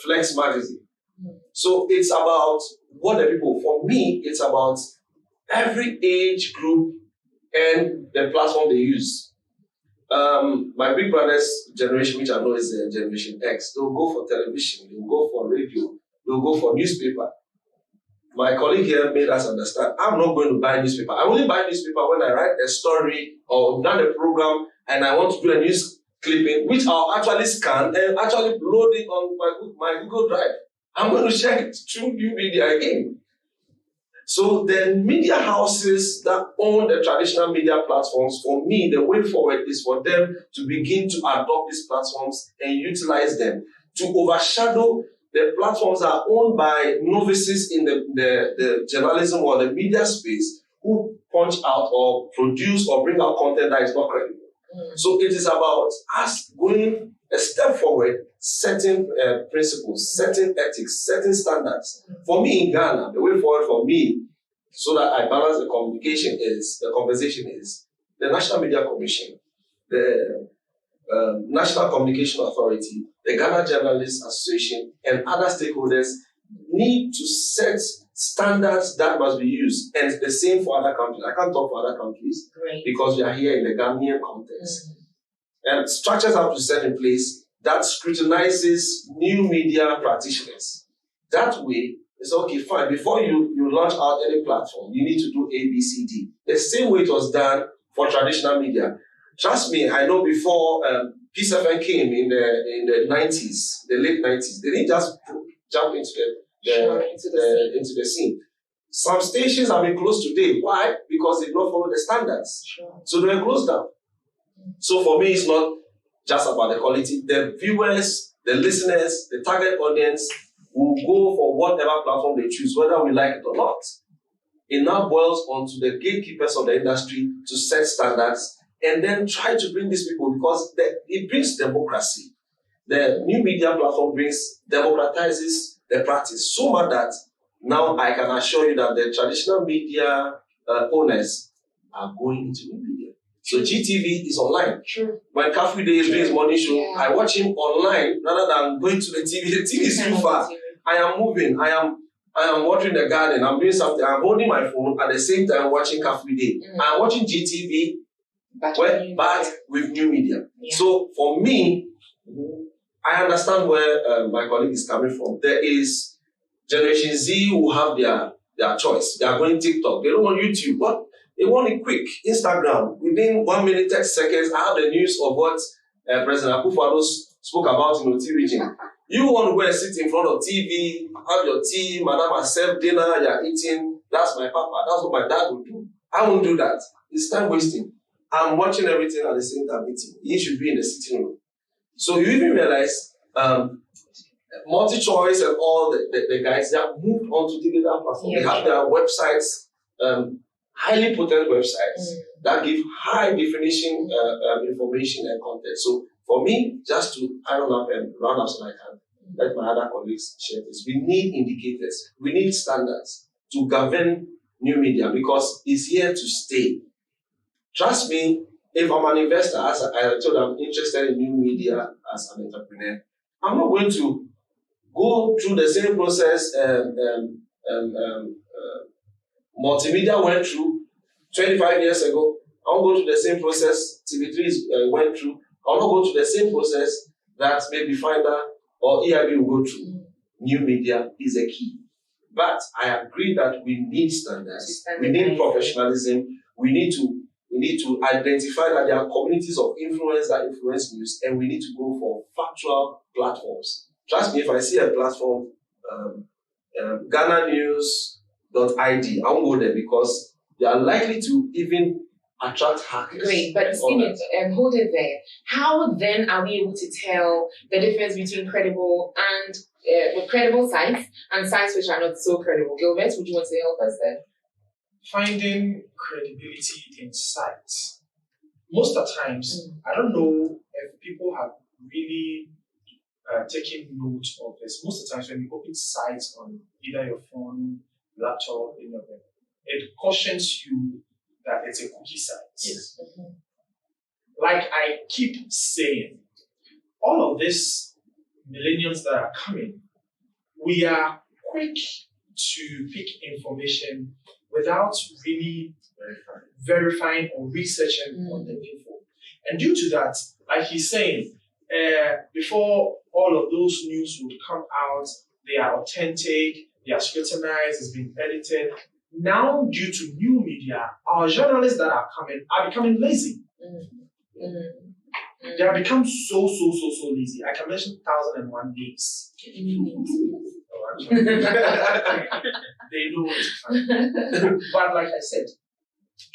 Flex magazine. So it's about what the people, for me, it's about every age group and the platform they use. My big brother's generation, which I know is Generation X, they'll go for television, they'll go for radio, they'll go for newspaper. My colleague here made us understand, I'm not going to buy newspaper. I only buy newspaper when I write a story or done a program and I want to do a news clipping, which I'll actually scan and actually load it on my Google Drive. I'm going to check it through new media again. So the media houses that own the traditional media platforms, for me, the way forward is for them to begin to adopt these platforms and utilize them to overshadow the platforms that are owned by novices in the journalism or the media space who punch out or produce or bring out content that is not credible. So it is about us going a step forward, setting principles, setting ethics, setting standards. For me in Ghana, the way forward for me, so that I balance the conversation is the National Media Commission, the National Communication Authority, the Ghana Journalists Association, and other stakeholders need to set standards that must be used. And it's the same for other countries. I can't talk for other countries because we are here in the Ghanaian context. And structures have to be set in place that scrutinizes new media practitioners. That way, it's okay, fine. Before you launch out any platform, you need to do A, B, C, D. The same way it was done for traditional media. Trust me, I know before Peace FM came in the 90s, the late 90s, they didn't just jump into the scene. Some stations have been closed today. Why? Because they don't follow the standards. So they were closed down. So for me, it's not just about the quality. The viewers, the listeners, the target audience will go for whatever platform they choose, whether we like it or not. It now boils onto the gatekeepers of the industry to set standards and then try to bring these people, because it brings democracy. The new media platform democratizes the practice so much that now I can assure you that the traditional media owners are going into new media. So GTV is online. True. When Kafu Day is doing his morning show, I watch him online rather than going to the TV. The TV is too far. I am moving. I am watering the garden. I'm doing something. I'm holding my phone at the same time watching Kafu Day. I'm watching GTV, but with new media. Yeah. So for me, I understand where my colleague is coming from. There is Generation Z who have their choice. They are going TikTok. They don't want YouTube. But they want it quick. Instagram, within 1 minute, 30 seconds, I have the news of what President Akufo-Addo spoke about in the region. You want to go and sit in front of TV, have your tea, madam has served dinner, you're eating. That's my papa. That's what my dad would do. I won't do that. It's time wasting. I'm watching everything at the same time eating. He should be in the sitting room. So you even realize multi-choice and all the guys, they have moved on to digital platforms. Yeah, they have their websites, highly potent websites that give high definition information and content. So for me, just to iron up and round up so I can let my other colleagues share this, we need indicators, we need standards to govern new media because it's here to stay. Trust me, if I'm an investor, as I told I'm interested in new media as an entrepreneur, I'm not going to go through the same process multimedia went through 25 years ago. I won't go through the same process TV3 went through. I will not go through the same process that maybe Finder or EIB will go through. New media is a key. But I agree that we need standards. We need professionalism. We need to identify that there are communities of influence that influence news, and we need to go for factual platforms. Trust me, if I see a platform, Ghana News.id, I won't go there because they are likely to even attract hackers. Great, but hold it there. How then are we able to tell the difference between credible and credible sites and sites which are not so credible? Gilbert, would you want to help us there? Finding credibility in sites. Most of the times, I don't know if people have really taken note of this. Most of the times when you open sites on either your phone, laptop, any of them, it cautions you that it's a cookie site. Yes. Like I keep saying, all of these millennials that are coming, we are quick to pick information without really verifying or researching on the info. And due to that, like he's saying, before all of those news would come out, they are authentic, they are scrutinized, it's been edited. Now, due to new media, our journalists that are coming are becoming lazy. They have become so lazy. I can mention 1001 days. They know what to find. But like I said,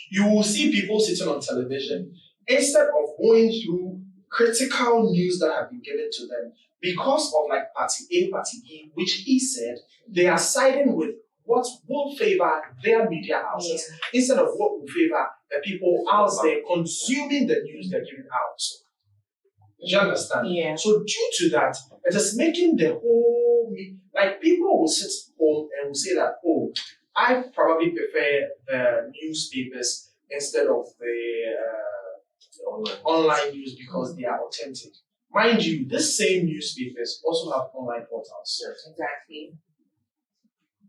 you will see people sitting on television instead of going through critical news that have been given to them because of like party A, party B, which he said they are siding with what will favor their media houses instead of what will favor the people out there consuming the news they're giving out. Do you understand? Yeah. So due to that, it is making the whole, like people will sit home and will say that, oh, I probably prefer the newspapers instead of the online news because they are authentic. Mind you, this same newspapers also have online portals. Exactly.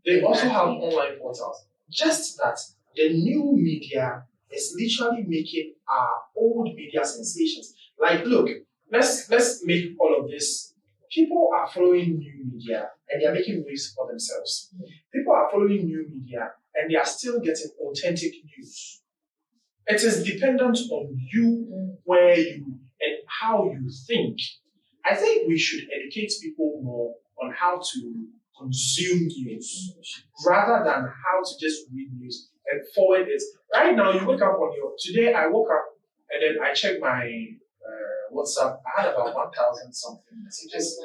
They also have online portals. Just that the new media is literally making our old media sensations. Like, look, let's make all of this. People are following new media and they are making waves for themselves. People are following new media and they are still getting authentic news. It is dependent on you, where you, and how you think. I think we should educate people more on how to consume news rather than how to just read news and forward it. Right now, you wake up on your. Today, I woke up and then I checked my WhatsApp. I had about 1,000 something messages,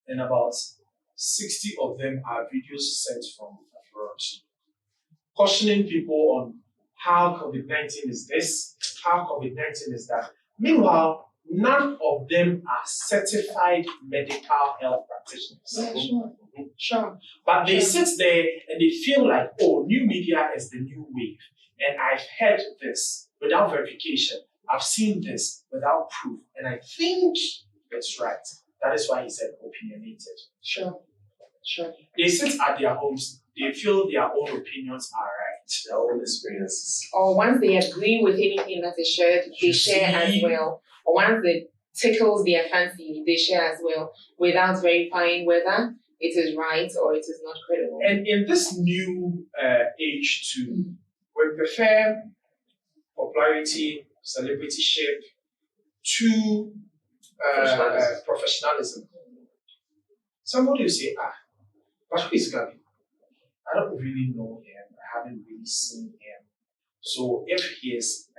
and about 60 of them are videos sent from abroad, cautioning people on how COVID-19 is this, how COVID-19 is that. Meanwhile, none of them are certified medical health practitioners. Yeah, sure. But they sit there and they feel like, oh, new media is the new wave. And I've heard this without verification. I've seen this without proof. And I think it's right. That is why he said opinionated. Sure. They sit at their homes. They feel their own opinions are right. Their own experiences. Or once they agree with anything that is shared, they share as well. Or once it tickles their fancy, they share as well without verifying whether it is right or it is not credible. And in this new age too, we prefer popularity, celebrityship to professionalism. Somebody will say, but who is Gabi? I don't really know him. I haven't really seen him. So if he is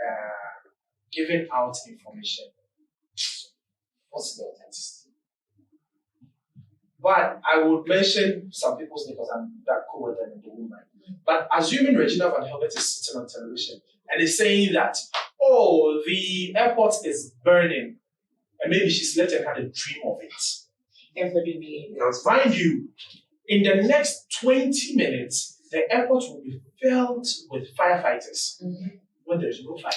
giving out information, what's the authenticity? But I would mention some people's names because I'm that cool with them in the woman. But assuming Regina Van Helvete is sitting on television and is saying that, oh, the airport is burning, and maybe she's let her had a dream of it. Everybody believe it. Mind you, in the next 20 minutes, the airport will be filled with firefighters when there's no fire.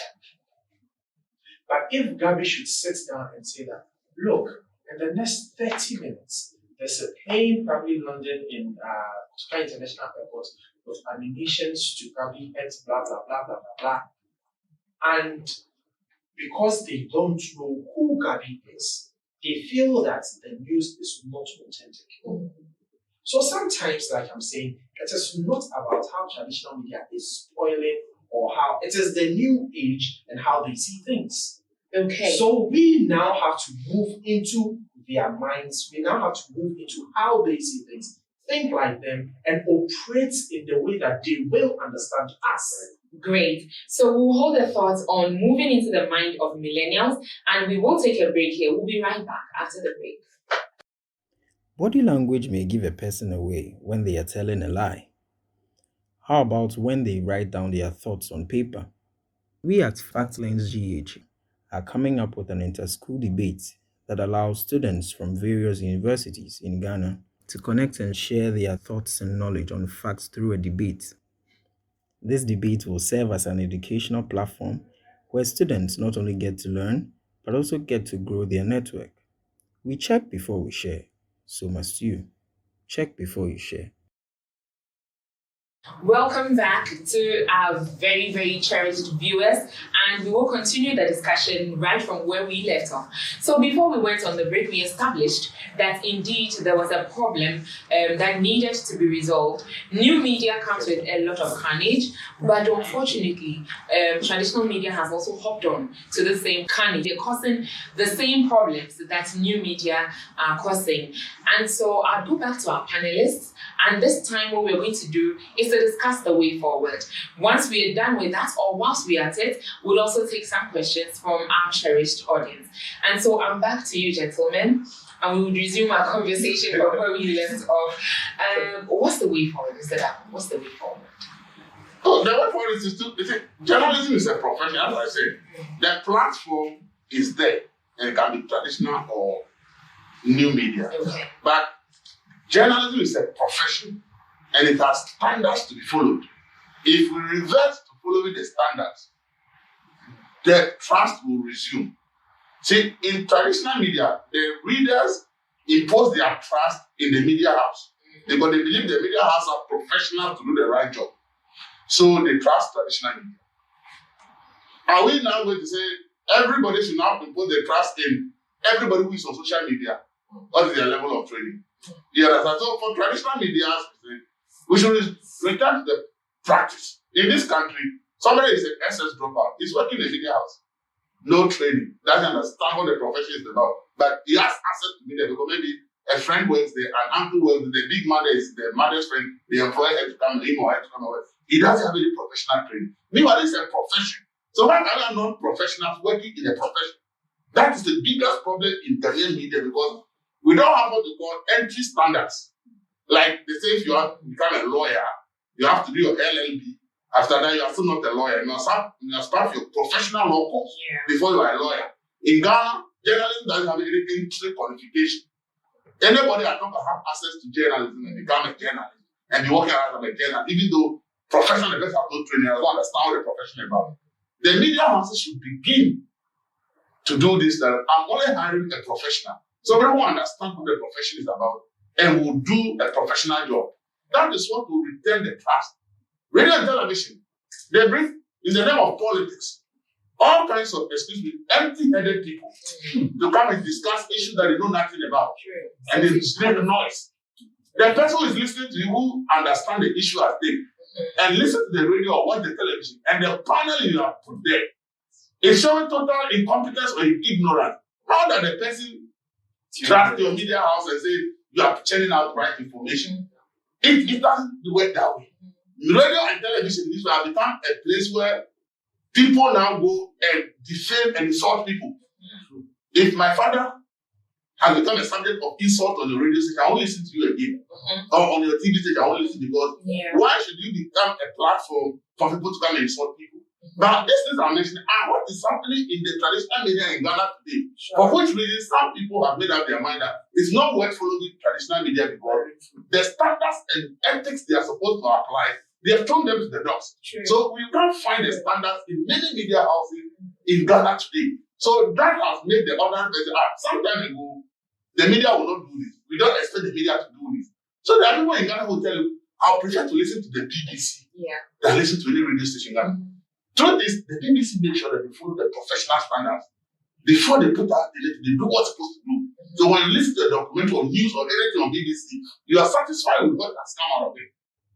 But if Gabi should sit down and say that, look, in the next 30 minutes, there's a plane probably landing in Tukai International Airport with ammunitions to probably hit blah, blah, blah, blah, blah, blah. And because they don't know who Gabi is, they feel that the news is not authentic. So sometimes, like I'm saying, it is not about how traditional media is spoiling or how it is the new age and how they see things. Okay. So we now have to move into their minds. We now have to move into how they see things, think like them, and operate in the way that they will understand us. Great. So we'll hold the thoughts on moving into the mind of millennials, and we will take a break here. We'll be right back after the break. Body language may give a person away when they are telling a lie. How about when they write down their thoughts on paper? We at FactLens GH are coming up with an inter-school debate that allows students from various universities in Ghana to connect and share their thoughts and knowledge on facts through a debate. This debate will serve as an educational platform where students not only get to learn, but also get to grow their network. We check before we share, so must you. Check before you share. Welcome back to our very, very cherished viewers, and we will continue the discussion right from where we left off. So before we went on the break, we established that indeed there was a problem that needed to be resolved. New media comes with a lot of carnage, but unfortunately, traditional media has also hopped on to the same carnage. They're causing the same problems that new media are causing. And so I'll go back to our panelists. And this time what we're going to do is to discuss the way forward. Once we are done with that, or whilst we are at it, we'll also take some questions from our cherished audience. And so I'm back to you, gentlemen, and we will resume our conversation from where we left off. What's the way forward, Mr. Darko? What's the way forward? Oh, the way forward is to, journalism is a profession, as I said. The platform is there. and it can be traditional or new media. Okay. But journalism is a profession and it has standards to be followed. If we revert to following the standards, the trust will resume. See, in traditional media, the readers impose their trust in the media house because they believe the media house are professionals to do the right job. So they trust traditional media. Are we now going to say everybody should now impose their trust in everybody who is on social media? What is their level of training? You understand? So for traditional media, we should return to the practice. In this country, somebody is an SS dropout. He's working in a media house. No training. Doesn't understand what the profession is about. But he has access to media because maybe a friend works there, an uncle works there, the big mother is the mother's friend, the employer has to come, him or her to come away. He doesn't have any professional training. Meanwhile, this is a profession. So why are there non-professionals working in a profession? That is the biggest problem in Ghanaian media because we don't have what we call entry standards. Like they say, if you have to become a lawyer, you have to do your LLB. After that, you are still not a lawyer. You must start your professional law course before you are a lawyer. In Ghana, journalism doesn't have any entry qualification. Anybody that don't have access to journalism and become a journalist and be working as a journalist, even though professional investors have no training, I don't understand what the profession is about. The media houses should begin to do this. That I'm only hiring a professional. So everyone understands what the profession is about and will do a professional job. That is what will return the trust. Radio and television, they bring, in the name of politics, all kinds of, empty-headed people to come and discuss issues that they know nothing about. And they make noise. The person who is listening to you who understand the issue as they and listen to the radio or watch the television, and the panel you have put there is showing total incompetence or ignorance. How does the person trust your media house and say you are churning out right information? It doesn't work that way. Radio and television this have become a place where people now go and defame and insult people. If my father has become a subject of insult on the radio station, I won't listen to you again. Or on your TV station, I won't listen because why should you become a platform for people to come and insult people? But these things I'm mentioning are what is happening in the traditional media in Ghana today. For which reason some people have made up their mind that it's not worth following traditional media because the standards and ethics they are supposed to apply, they have thrown them to the dogs. So we can't find the standards in many media houses in Ghana today. So that has made the other person some time ago, the media will not do this. We don't expect the media to do this. So there are people in Ghana who tell you, I'll prefer to listen to the BBC than listen to any radio station in Ghana. Through this, the BBC make sure that they follow the professional standards. Before they put out, they do what's supposed to do. So when you listen to a documentary or news or anything on BBC, you are satisfied with what has come out of it.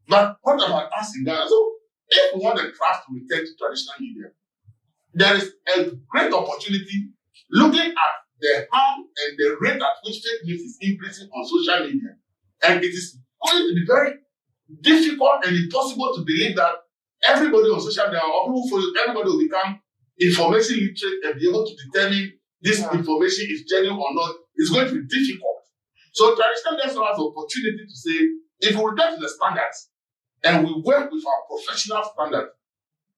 But what about us in Ghana? So if we want the trust to return to traditional media, there is a great opportunity looking at the harm and the rate at which fake news is increasing on social media. And it is going to be very difficult and impossible to believe that everybody on social media or people follow, everybody will become information literate and be able to determine this information is genuine or not. It's going to be difficult. So traditional media has the opportunity to say, if we return to the standards and we work with our professional standards,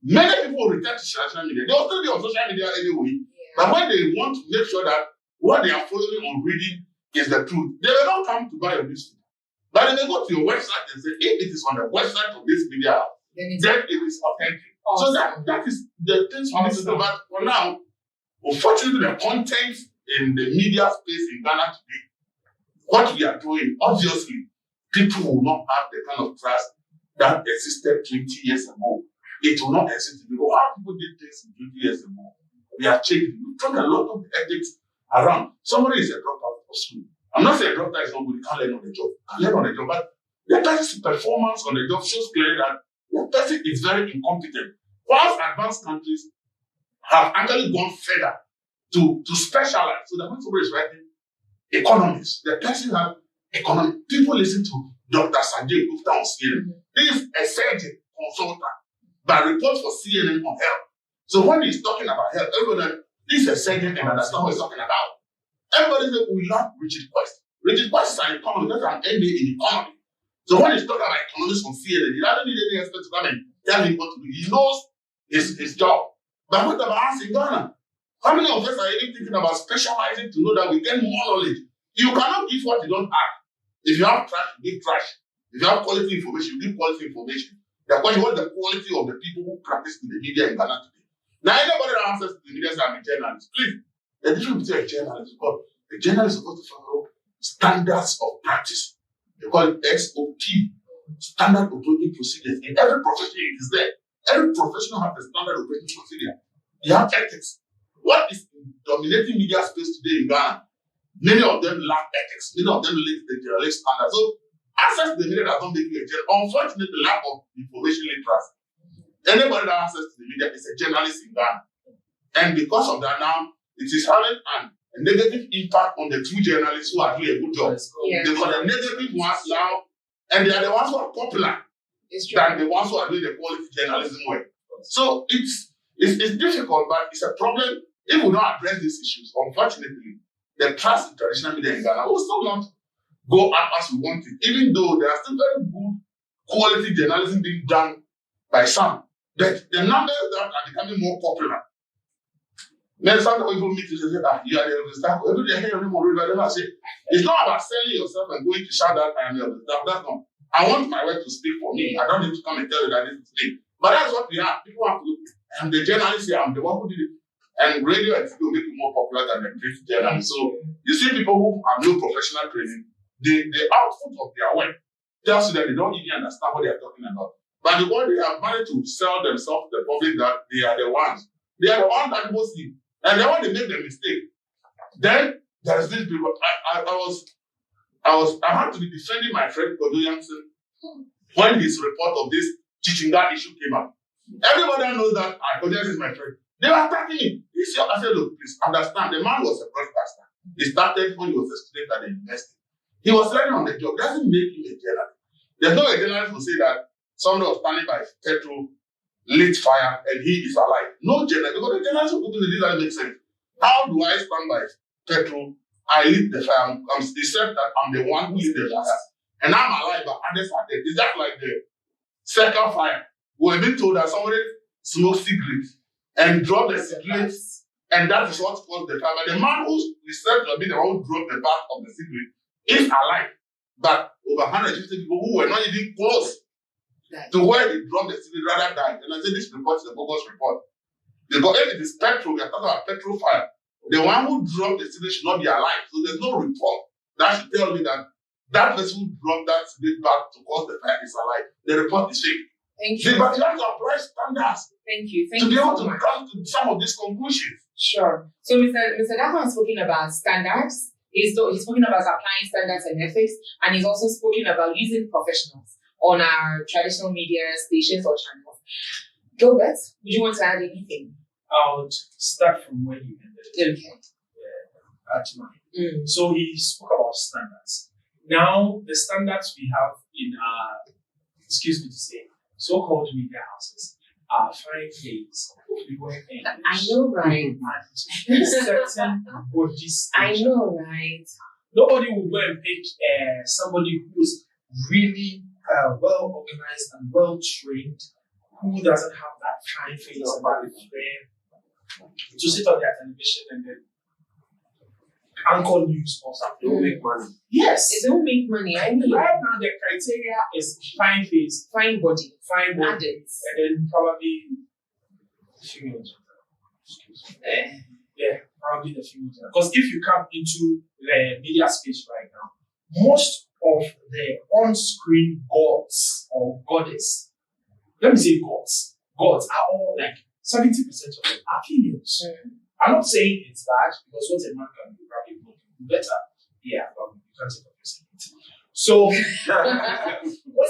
many people will return to traditional media. They will still be on social media anyway. But when they want to make sure that what they are following or reading is the truth, they will not come to buy a newspaper. But they may go to your website and say, if it is on the website of this media, then it is authentic. So that is the things we need to do. But for now, unfortunately, the content in the media space in Ghana today, what we are doing, obviously, people will not have the kind of trust that existed 20 years ago. It will not exist because how people did things 20 years ago. We have changed. We took a lot of ethics around. Somebody is a dropout for school. I'm not saying a dropout is not good, you can't learn on the job. You can learn on the job, but the person's performance on the job shows clearly that the person is very incompetent. Whilst advanced countries have actually gone further to specialize. So that when somebody is writing economics, the person has economic. People listen to Dr. Sanjay Gupta on CNN. This is a surgeon consultant, but reports for CNN on health. So when he's talking about health, everybody, this is a surgeon and understand what he's talking about. Everybody says, we love Richard Quest. Richard Quest is an economist, that's an MA in economy. So when he's talking about economics on CNN, he doesn't need any expert to come and tell him what to do. He knows his job. But what about us in Ghana? How many of us are even thinking about specializing to know that we get more knowledge? You cannot give what you don't have. If you have trash, you give trash. If you have quality information, you give quality information. The question, what is the quality of the people who practice in the media in Ghana today? Now, anybody that has access to the media says, I'm a journalist. Please, the difference between a journalist, because a journalist is supposed to follow standards of practice. They call it SOP, standard operating procedures. In every profession, it is there. Every professional has a standard operating procedure. They have ethics. What is dominating media space today in Ghana? Many of them lack ethics. Many of them lack the journalistic standards. So, access to the media does not make you a journalist. Unfortunately, the lack of information literacy. Anybody that has access to the media is a journalist in Ghana. And because of that now, it is having a negative impact on the true journalists who are doing a good job. Yeah. Because the negative ones now, and they are the ones who are popular than the ones who are doing the quality journalism work. So it's difficult, but it's a problem if we don't address these issues. Unfortunately, the trust in traditional media in Ghana will still not go up as we want it, even though there are still very good quality journalism being done by some. But the numbers that are becoming more popular. Then some people meet you and say, you are the Elvis Darko. Every day I hear you more river. Then I say, it's not about selling yourself and going to shout that I am Elvis Darko. That's not. I want my word to speak for me. I don't need to come and tell you that this is me. But that's what we are. People have to look. I'm the journalist here. I'm the one who did it. And radio and TV will make it more popular than the print journalist. So you see people who have no professional training, the output of their work tells you that they don't even understand what they are talking about. But the one they have managed to sell themselves to the public that they are the ones. They are the ones that people see. And then when they make the mistake, then there's this people. I had to be defending my friend Kodo Jansen when his report of this Chichinga issue came up. Everybody knows that Kodo Jansen is my friend. They were attacking me. I said, look, please understand. The man was a broadcaster. He started when he was a student at the university. He was learning on the job. It doesn't make him a journalist. There's no journalist who say that somebody was standing by petrol, lit fire, and he is alive. No journalist, because the journalist who put in the deal that makes sense. How do I stand by petrol? I lit the fire. Except that I'm the one who lit the fire. And I'm alive, but others are dead. It's just like the second fire. We were being told that somebody smoked cigarettes and dropped the cigarettes, and that is what caused the fire. But the man who is said to be the one who dropped the back of the cigarette is alive. But over 150 people who were not even close to where they dropped the cigarette rather died. And I said, this report is a bogus report. Because if it is petrol, we are talking about petrol fire. The one who dropped the cigarette should not be alive. So there's no report that should tell me that that person who dropped that cigarette back to cause the fire is alive. The report is fake. Thank you. But you have to apply standards Thank you. to be able to come to some of these conclusions. Sure. So Mr. Darko has spoken about standards. He's spoken about applying standards and ethics, and he's also spoken about using professionals on our traditional media stations or channels. Gilbert, would you want to add anything? I would start from where you ended. Okay. Add mine. So he spoke about standards. Now, the standards we have in our, excuse me to say, so-called media houses are fine things of people in English. I know, right? And certain bodies. I know, right? Nobody will go and pick somebody who is really well organized and well trained, who doesn't have that fine face about it, to sit on their television and then anchor news or something. Don't make money. Yes. It don't make money. I mean, Right now, the criteria is fine face, fine body, fine body, adults. and then probably female gender. Excuse me. Yeah, probably the female gender. Because if you come into the media space right now, most of the on-screen gods or goddess, let me say gods are all like 70% of them are females. I'm not saying it's bad, because what a man can do probably will do better. Yeah, but you can't take up your So,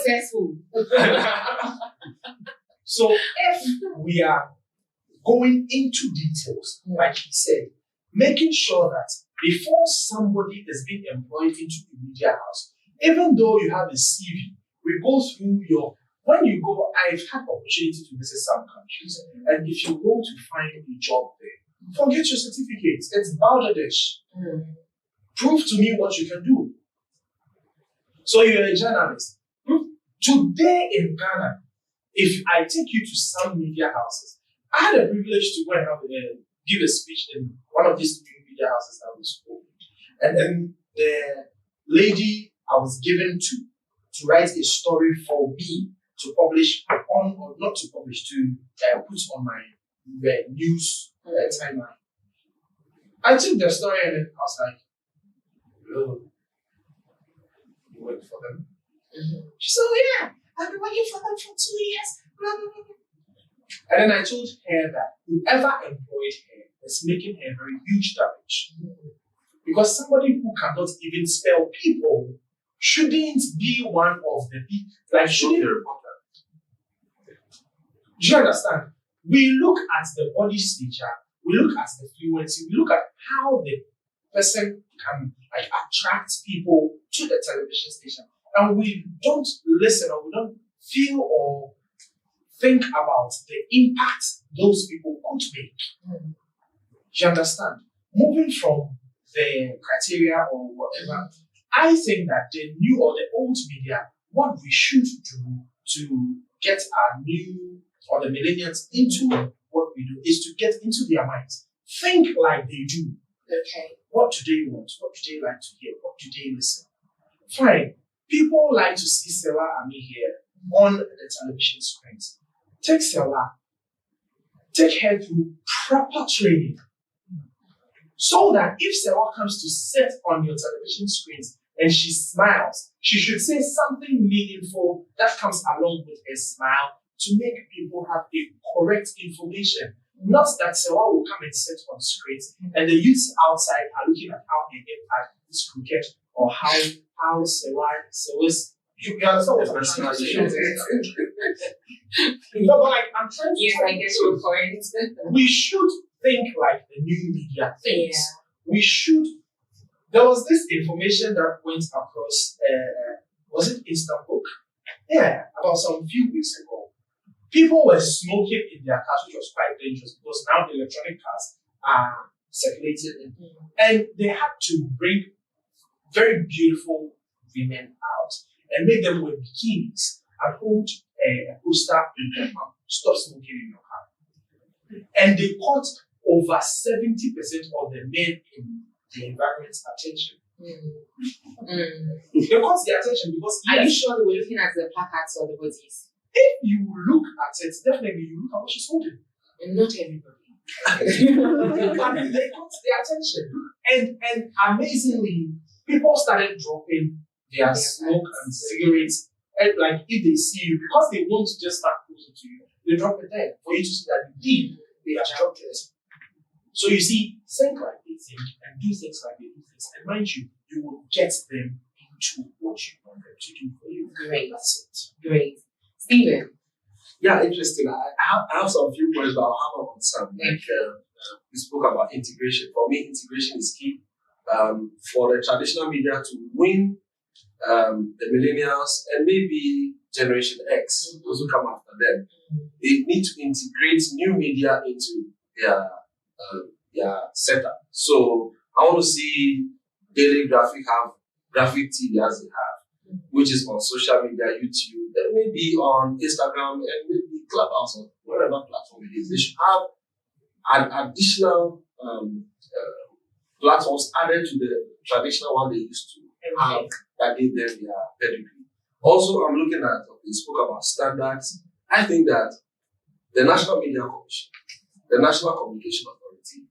Successful. so if we are going into details, like he said, making sure that before somebody is being employed into the media house, even though you have a CV, we go through your, when you go, I've had opportunity to visit some countries, and if you want to find a job there, forget your certificates. It's Bangladesh. Prove to me what you can do. So you're a journalist. Today in Ghana, if I take you to some media houses, I had a privilege to go and have give a speech in one of these new media houses that we spoke. And then the lady I was given to write a story for me to publish on, or not to publish, to put on my news timeline. I took the story and then I was like, oh, you work for them? She said, oh yeah, I've been working for them for 2 years. Blah, blah, blah. And then I told her that whoever employed her is making her very huge damage. Because somebody who cannot even spell people shouldn't be one of the people. Like, shouldn't. Do you understand? We look at the body stature, we look at the fluency, we look at how the person can like attract people to the television station, and we don't listen or we don't feel or think about the impact those people could make. Do you understand? Moving from the criteria or whatever, I think that the new or the old media, what we should do to get our new or the millennials into what we do is to get into their minds. Think like they do. Okay. What do they want? What do they like to hear? What do they listen? Fine. People like to see Sewa Ami here on the television screens. Take Sewa. Take her through proper training. So that if Sewa comes to sit on your television screens and she smiles, she should say something meaningful that comes along with a smile to make people have the correct information. Not that Sewa will come and sit on screens and the youths outside are looking at how they impact this cricket or how Sewa's. You understand what I'm trying to say? No, but like, I'm trying to. Yes, I get your point. We should think like the new media thinks. Yeah. We should. There was this information that went across, was it Istanbul? Yeah, about some few weeks ago. People were smoking in their cars, which was quite dangerous because now the electronic cars are circulating. And they had to bring very beautiful women out and make them wear bikinis and hold a poster in their mouth, stop smoking in your car. And they caught over 70% of the men in the environment's attention. They caught their attention because Are you sure they were looking at the placards or the bodies? if you look at it, definitely you look at what she's holding. And not everybody. And they caught their attention. And amazingly, people started dropping their smoke and cigarettes. And like if they see you, because they want to just start closer to you, they drop it there for you to see that indeed they have dropped it. So you see, think like they think and do things like they do things. And mind you, you will get them into what you want them to do for you. Great. That's it. Great. Stephen. Yeah, interesting. I have some few points about how I'm concerned. Like we spoke about integration. For me, integration is key. For the traditional media to win the millennials and maybe Generation X, those who come after them, they need to integrate new media into their setup. So I want to see Daily Graphic have graphic TV as they have, which is on social media, YouTube, and maybe on Instagram and maybe Clubhouse or whatever platform it is. They should have an additional platforms added to the traditional one they used to have that gave them their pedigree. Also, I'm looking at, we spoke about standards. I think that the National Media Commission, the National Communication Authority,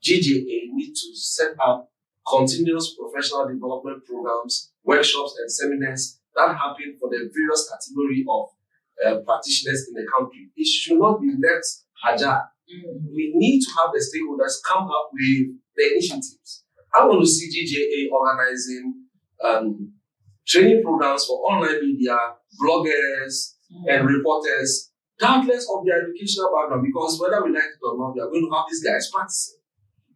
GJA, need to set up continuous professional development programs, workshops, and seminars that happen for the various category of practitioners in the country. It should not be left agile. We need to have the stakeholders come up with the initiatives. I want to see GJA organizing training programs for online media, bloggers, and reporters, regardless of their educational background, because whether we like it or not, we are going to have these guys practicing.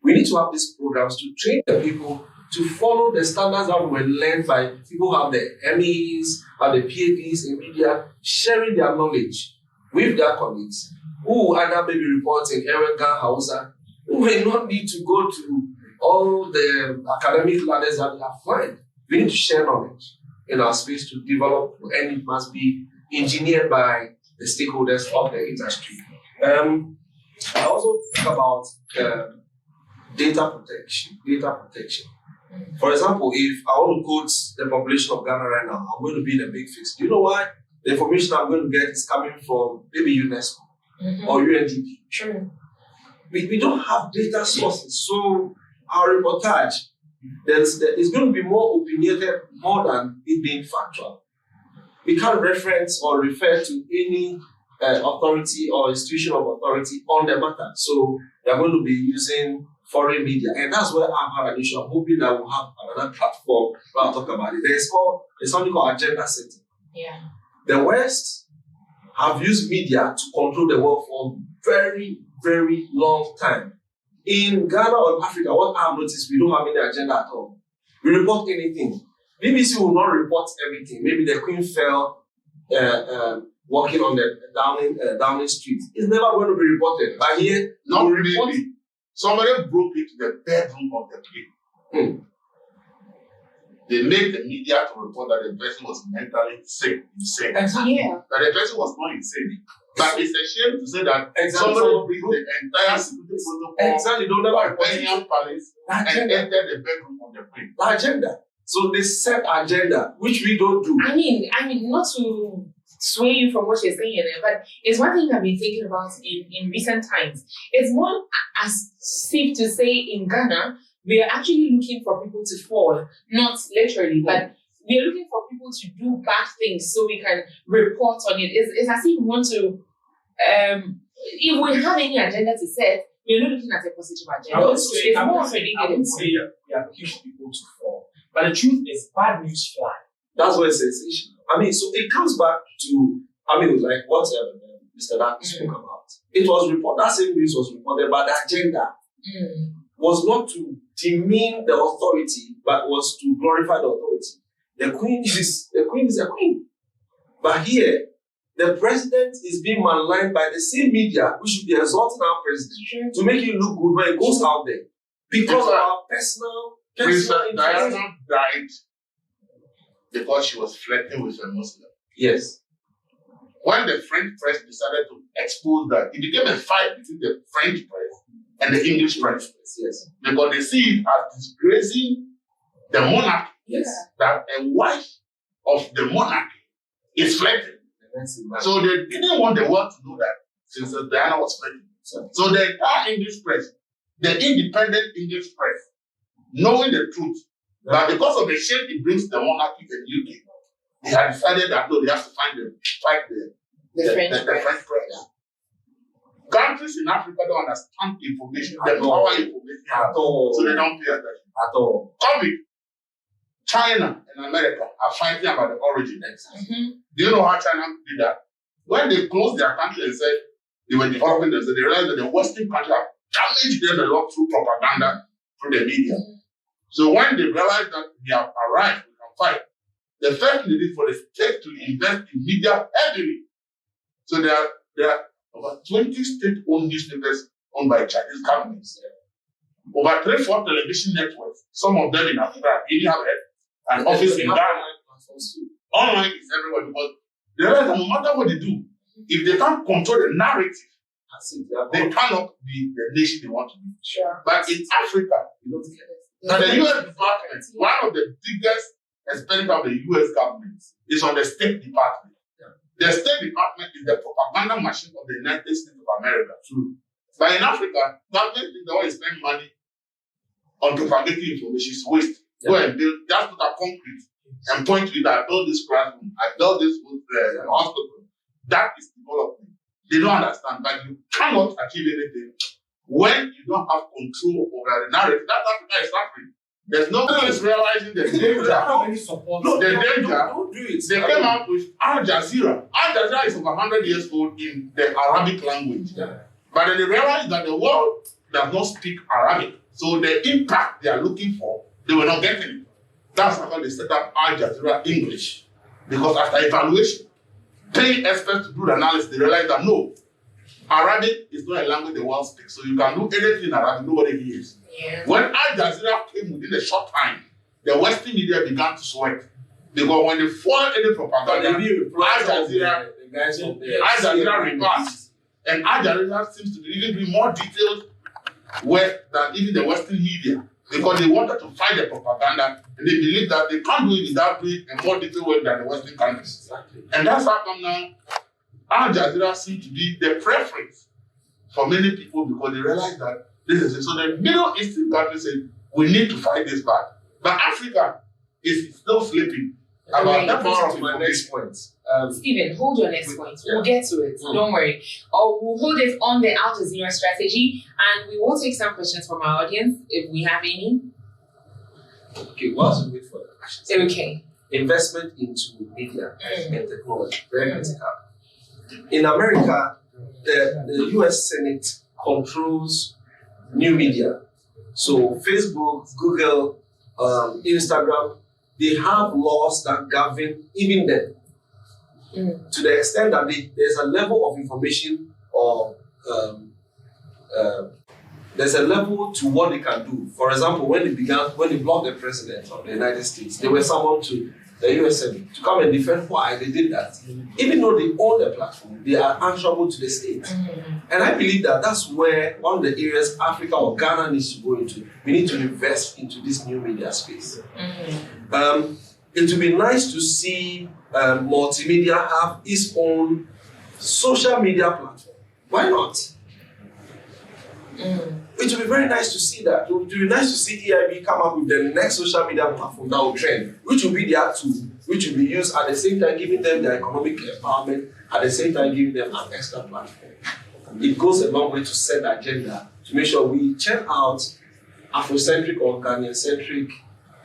We need to have these programs to train the people to follow the standards that were learned by people who have the MEs, have the PhDs in media, sharing their knowledge with their colleagues who either maybe report in Erenga, Hausa, who may not need to go to all the academic ladders that we have climbed. We need to share knowledge in our space to develop, and it must be engineered by the stakeholders of the industry. I also think about data protection. Data protection. For example, if I want to quote the population of Ghana right now, I'm going to be in a big fix. Do you know why? The information I'm going to get is coming from maybe UNESCO or UNDP. True. We don't have data sources, so our reportage is going to be more opinionated more than it being factual. We can't reference or refer to any authority or institution of authority on the matter. So we are going to be using foreign media, and that's where I have an issue. I'm hoping that we'll have another platform where I'll talk about it. There's something called agenda setting. Yeah. The West have used media to control the world for a very, very long time. In Ghana or Africa, what I've noticed, we don't have any agenda at all. We report anything. BBC will not report everything. Maybe the Queen fell walking on the Downing Street. It's never going to be reported. But here, not really. Somebody broke into the bedroom of the Queen. They made the media to report that the person was mentally sick, insane. Exactly. Yeah. That the person was not insane. But it's a shame to say that Exactly. somebody broke the entire security protocol Exactly. Don't never of report it. Buckingham Palace and entered the bedroom of the Queen. The agenda. So they set agenda, which we don't do. I mean, not to sway you from what you're saying, but it's one thing I've been thinking about in recent times. It's more as safe to say in Ghana, we are actually looking for people to fall, not literally, but we are looking for people to do bad things so we can report on it. It's as if we want to, if we have any agenda to set, we're not looking at a positive agenda. It's more of a negative. We are looking for people to fall. But the truth is, bad news fly. That's what it's sensational. I mean, so it comes back to, like what Mr. Darko spoke about. It was reported, that same news was reported, but the agenda was not to demean the authority, but was to glorify the authority. The Queen is a queen. But here, the president is being maligned by the same media, which should be exalting our president to make it look good when it goes out there. Because of our personal Princess interest. Diana died because she was flirting with a Muslim. Yes. When the French press decided to expose that, it became a fight between the French press and the English press. Yes. Because they see it as disgracing the monarchy. Yes. That a wife of the monarchy is flirting. So they didn't want the world to know that Princess Diana was flirting. So the entire English press, the independent English press, knowing the truth, but because of the shame it brings the monarchy to the UK, they had decided that no, they have to fight the French press. Yeah. Countries in Africa don't understand information, the power information at all, so they don't pay attention at all. COVID, China and America are fighting about the origin. Do you know how China did that? When they closed their country and said they were developing themselves, they realized that the Western countries have damaged them a lot through propaganda, through the media. So when they realized that we have arrived, we can fight, the first thing they did for the state to invest in media heavily. So there are over 20 state-owned newspapers owned by Chinese companies. Over 3-4 television networks, some of them in Africa, really have an office in Ghana. Online is everywhere because they realize that no matter what they do, if they can't control the narrative, they cannot be the nation they want to be. Sure. But in Africa, now the US department, one of the biggest expenditure of the US government is on the State Department. The State Department is the propaganda machine of the United States of America. True. But in Africa, government is the one who spend money on propagating information. It's waste. Go and build, just put a concrete and point to it. I built this classroom, I built this hospital. That is development. They don't understand, but you cannot achieve anything when you don't have control over the narrative. That's Africa is suffering. There's nobody is realizing the danger. How many support? No, the danger. Don't do it. They came out with Al Jazeera. Al Jazeera is over 100 years old in the Arabic language. Yeah. But then they realized that the world does not speak Arabic. So the impact they are looking for, they were not getting it. That's how they set up Al Jazeera English. Because after evaluation, paying experts to do the analysis, they realized that no, Arabic is not a language the world speaks. So you can do anything in Arabic, nobody hears. Yeah. When Al Jazeera came within a short time, the Western media began to sweat. Because when they foiled any propaganda, Al Jazeera reversed. And Al Jazeera seems to be even doing more detailed work than even the Western media, because they wanted to fight the propaganda, and they believe that they can't do it without doing a more detailed work than the Western countries. Exactly. And that's how come now Al Jazeera seems to be the preference for many people, because they realize that this is it. So the Middle Eastern countries say, we need to fight this back. But Africa is still sleeping about the power of my next point. Stephen, hold your next point. We'll get to it. Don't worry. Or we'll hold it on the Al Jazeera strategy, and we will take some questions from our audience if we have any. Okay, whilst we wait for the questions. Okay. Investment into media and technology, very critical. In America, the US Senate controls new media. So Facebook, Google, Instagram, they have laws that govern even them. To the extent that there's a level of information, or there's a level to what they can do. For example, when they blocked the president of the United States, they were summoned to the US Senate to come and defend why they did that. Even though they own the platform, they are answerable to the state. And I believe that that's where one of the areas Africa or Ghana needs to go into. We need to invest into this new media space. It would be nice to see multimedia have its own social media platform. Why not? It would be very nice to see that. It would be nice to see EIB come up with the next social media platform that will trend, which will be their tool, which will be used at the same time giving them their economic empowerment, at the same time giving them an extra platform. It goes a long way to set the agenda to make sure we churn out Afrocentric or Ghanaian-centric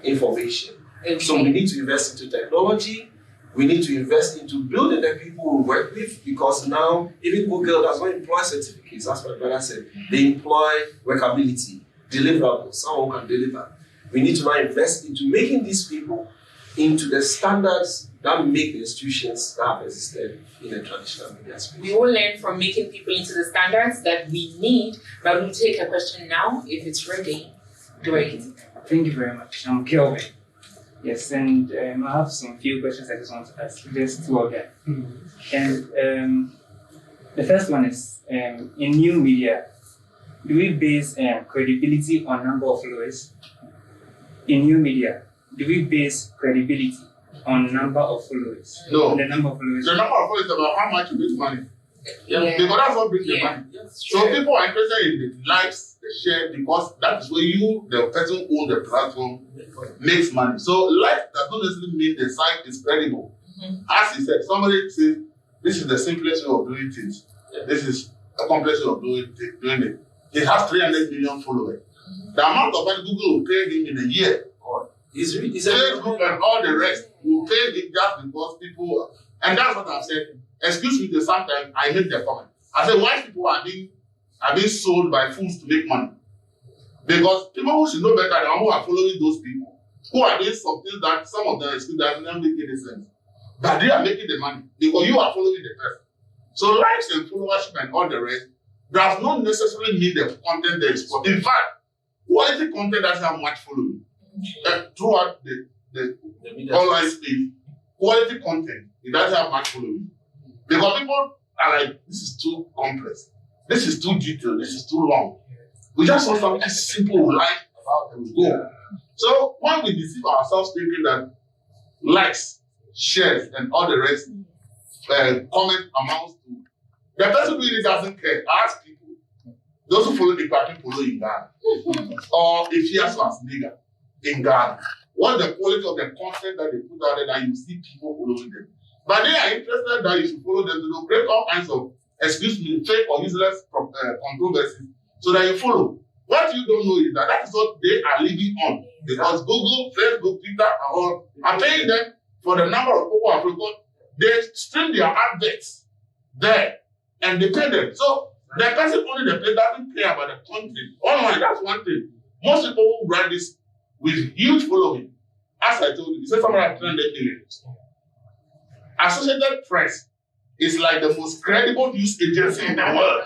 information. Okay. So we need to invest into technology. We need to invest into building the people we work with, because now even Google does not employ certificates, as my brother said. They employ workability, deliverables, someone who can deliver. We need to now invest into making these people into the standards that make the institutions that have existed in the traditional media space. We will learn from making people into the standards that we need, but we'll take a question now if it's ready. Great. Thank you very much. I'm Kelvin. Yes, and I have some few questions I just want to ask, just two of them. And the first one is, in new media, do we base credibility on number of followers? In new media, do we base credibility on number of followers? No. The number of followers. The number of followers is about how much you make money. Yeah. Because that's what brings the money. So people are interested in the likes, the share, because that is where you, the person who owns the platform, makes money. So like does not necessarily mean the site is credible. As he said, somebody says, this is the simplest way of doing things. This is a complex way of doing it. He has 300 million followers. The amount of money Google will pay him in a year, Facebook and all the rest will pay him just because people, and that's what I've said. Excuse me, sometimes I make the comment. I say, why people are being sold by fools to make money? Because people who should know better than who are following those people, who are doing something that some of them excuse that doesn't make any sense. But they are making the money because you are following the person. So likes and followership and all the rest does not necessarily mean the content there is. In fact, quality content doesn't have much following. Throughout the online space, quality content, it doesn't have much following. Because people are like, this is too complex, this is too detailed, this is too long. We just want something simple we like about and we go. So when we deceive ourselves thinking that likes, shares, and all the rest comment amounts to, the person really doesn't care. Ask people, those who follow the party follow in Ghana, or if he has was nigger in Ghana, what's the quality of the content that they put out there that you see people following them? But they are interested that you should follow them to create all kinds of, fake or useless controversies so that you follow. What you don't know is that that is what they are living on. Because Google, Facebook, Twitter are paying them for the number of people who are following. They stream their adverts there and they pay them. So the person only the pay doesn't care about the content. Online, that's one thing. Most people who run this with huge following, as I told you, say something like 300 million. Associated Press is like the most credible news agency in the world.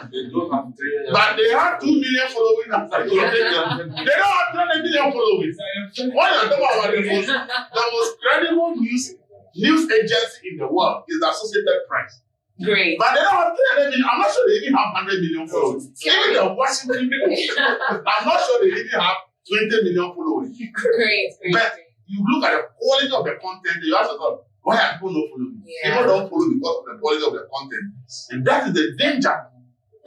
But they have 2 million following. They don't have 200 million followers. What you're talking about the most credible news agency in the world is the Associated Press. Great. But they don't have 300 million. I'm not sure they even have 100 million followers. Even the Washington people, I'm not sure they even have 20 million followers. Great. But you look at the quality of the content, you ask yourself, why are people not following me? Yeah. People don't follow because of the quality of the content. And that is the danger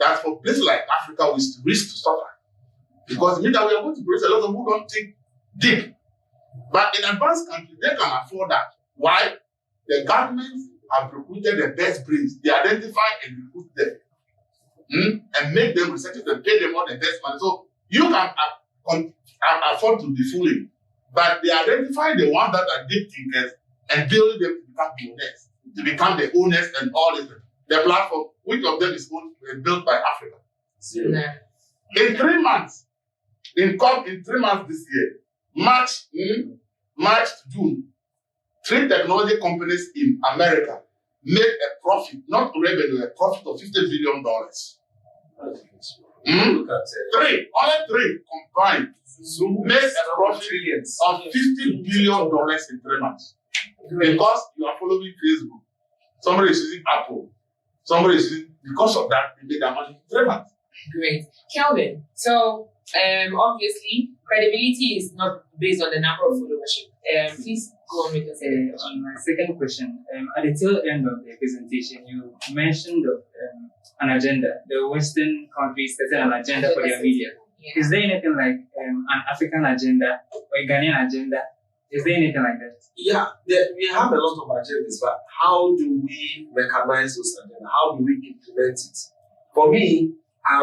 that for places like Africa we risk to suffer. Because it means that we are going to produce a lot of people who don't think deep. But in advanced countries, they can afford that. Why? The governments have recruited the best brains. They identify and recruit them. And make them researchers and pay them all the best money. So you can afford to be fooling. But they identify the ones that are deep thinkers and build them to become millionaires, to become the owners and all this. The platform, which of them is built by Africa? Zero. No. In 3 months, in 3 months this year, March to June, 3 technology companies in America made a profit, not revenue, a profit of $50 billion. Look at Only 3 combined made a profit of $50 billion in 3 months. Because you are following Facebook. Somebody is using Apple. Somebody is using, because of that, they made their money in 3 months. Great. Kelvin, so obviously credibility is not based on the number of followership. Please go on with your second question. On my second question, at the tail end of the presentation, you mentioned an agenda. The Western countries set an agenda for their media. Yeah. Is there anything like an African agenda or a Ghanaian agenda? Is there anything like that? Yeah, we have a lot of agendas, but how do we mechanize those agendas? How do we implement it? For me, I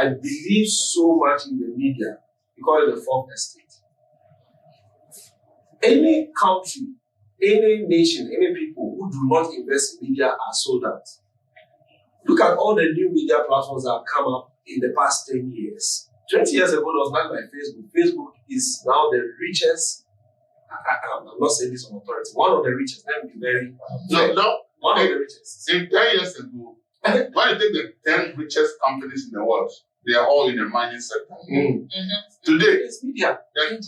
believe so much in the media. We call it the fourth estate. Any country, any nation, any people who do not invest in media are sold out. Look at all the new media platforms that have come up in the past 10 years. 20 years ago, it was not by Facebook. Facebook is now the richest. I'm not saying this on authority. One of the richest. Let me be very one of the richest. In 10 years ago, when you take the 10 richest companies in the world, they are all in the mining sector. Today, It's media. the 10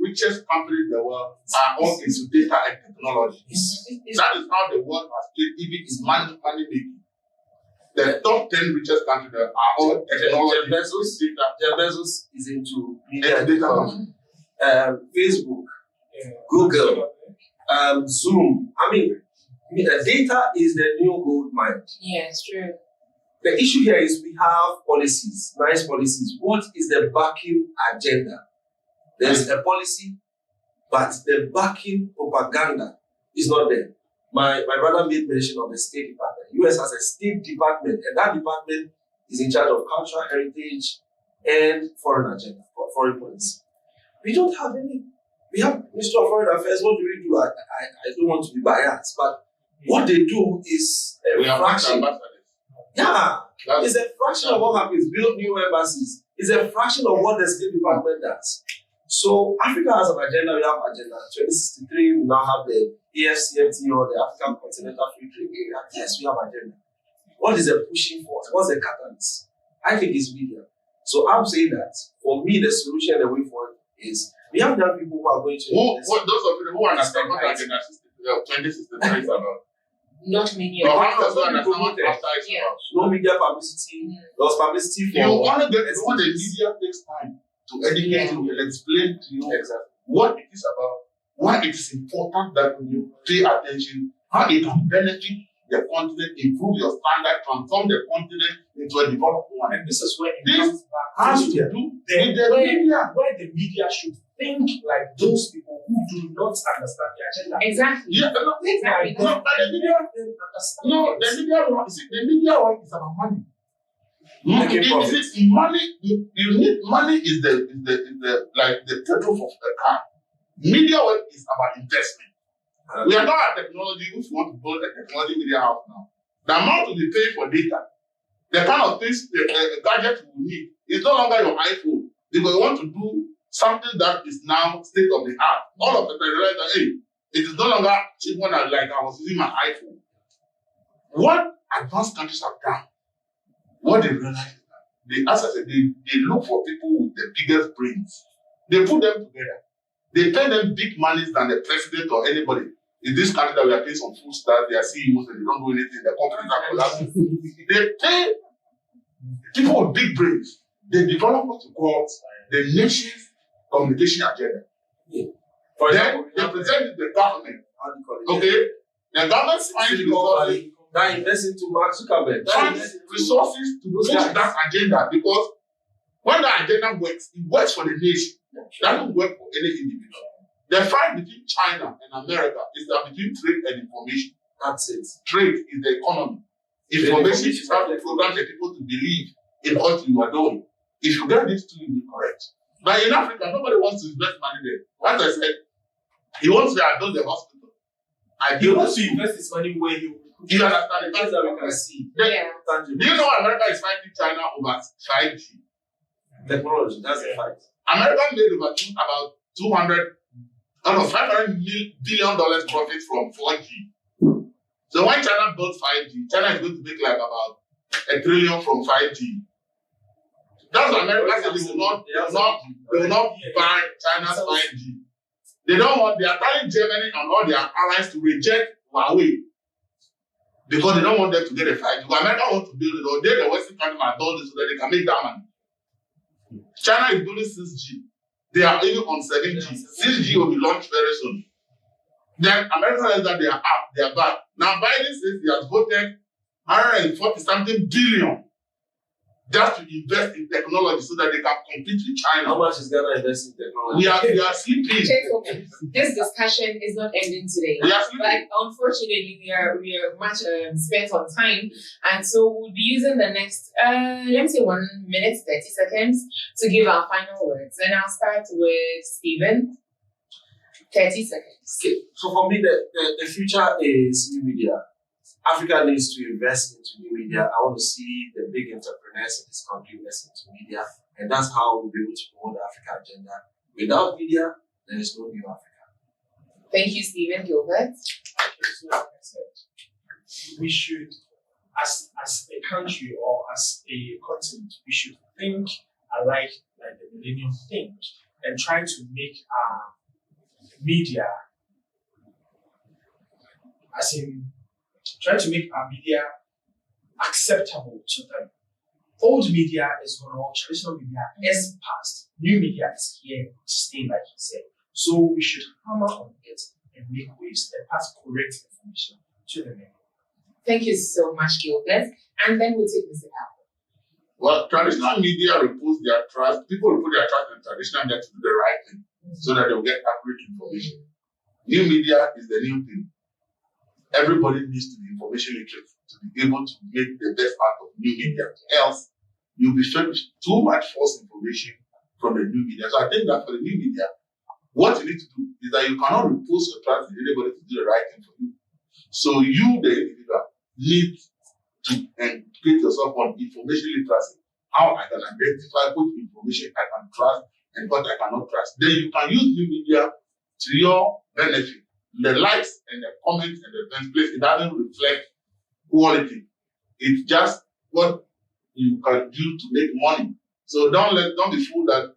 richest companies in the world are all into data and technology. That is how the world has played even its money making. The top 10 richest countries are all technology. Jeff Bezos is into media And and data. technology. Facebook, Google, Zoom. I mean, data is the new gold mine. Yeah, it's true. The issue here is we have policies, nice policies. What is the backing agenda? There's a policy, but the backing propaganda is not there. My brother made mention of the State Department. US has a State Department, and that department is in charge of cultural heritage and foreign agenda, foreign policy. We don't have any. We have Ministry of Foreign Affairs. What do we do? I don't want to be biased, but what they do is We have fraction. ambassadors. Yeah, it's a fraction of what happens. Build new embassies. It's a fraction of what the State Department does. So Africa has an agenda. We have agenda 2063. We now have the AFCFT or the African Continental Free Trade Area. Yes, we have agenda. What is the pushing force? What's the catalyst? I think it's media. So I'm saying that for me, the solution and the way forward is we have young people who are going to. Those of you who understand what agenda 2063 is about. Not many But of how them. does one understand what after is Yeah. about? No media publicity. There was publicity for. You want to get what the media takes time to educate you and explain to you Exactly. what it is about, why it is important that you pay attention, how it will benefit the continent, improve your standard, transform the continent into a developed one. And this is where it This comes back has to to do with the the media. where the media should think like those people who do not understand the agenda. Exactly. Yeah, no, Exactly. no, but the media, no, the media work is about money. Making You profit. see, money, you need money is the like the petrol of the car. Media work is about investment. We are not at technology. If you want to build a technology media house now, the amount we pay for data, the kind of things, the gadgets you need, is no longer your iPhone because you want to do something that is now state of the art. All of the time, you realize that hey, it is no longer cheap when I was using my iPhone. What advanced countries have done, what they realize is that as I said, they look for people with the biggest brains. They put them together. They pay them big money than the president or anybody. in this country that we are paying some food stars, they are CEOs and they don't do anything, the companies are collapsing. They pay people with big brains. They develop what you call the nation's communication agenda. Yeah. Then they present it to the government. Okay? The government finds resources. That invests into Mark Zuckerberg. Finds resources to push that agenda, because when the agenda works, it works for the nation. It doesn't work for any individual. The fight between China and America is that between trade and information. That's it. Trade is the economy. Information is how to program the people to believe in what you are doing. If you get these two, you'll be correct. But in Africa, nobody wants to invest money there. As I said, he wants to build the hospital. He wants to invest his money where he will. You understand the Things that we can see. Yeah. Do you know America is fighting China over 5G? Technology, that's the fact. America made about $500 billion profit from 4G. So when China built 5G, China is going to make like about $1 trillion from 5G. That's what America said they will not buy China's 5G. They are telling Germany and all their allies to reject Huawei because they don't want them to get a 5G. Because America wants to build it, or the Western countries are building it so that they can make that money. China is building 6G. They are even on 7G. 6G will be launched very soon. Then America says that they are up, they are back. Now Biden says he has voted 140 something billion just to invest in technology so that they can compete with China. How much is Ghana investing in technology? We are sleeping. This discussion is not ending today. We are sleeping. But unfortunately, we are much spent on time, and so we'll be using the next let me say 1 minute 30 seconds to give our final words. And I'll start with Stephen. 30 seconds. Okay. So for me, the future is new media. Africa needs to invest into new media. I want to see the big entrepreneurs in this country invest into media, and that's how we'll be able to promote the Africa agenda. Without media, there is no new Africa. Thank you, Stephen. Gilbert. So like I said, we should, as a country or as a continent, we should think alike like the millennium think and try to make our media, try to make our media acceptable to them. Old media is gone, traditional media is past. New media is here to stay, like he said. So we should hammer on it and make ways and pass correct information to the media. Thank you so much, Gilbert. And then we'll take Mr. Apple. Well, traditional media repose their trust. People will put their trust in traditional media to do the right thing so that they'll get accurate information. New media is the new thing. Everybody needs to be information literate to be able to make the best out of new media. Else, you'll be fed with too much false information from the new media. So I think that for the new media, what you need to do is that you cannot repose your trust in anybody to do the right thing for you. So you, the individual, need to educate yourself on information literacy. How I can identify which information I can trust and what I cannot trust. Then you can use new media to your benefit. The likes and the comments and the events place, it doesn't reflect quality. It's just what you can do to make money. So don't be fooled that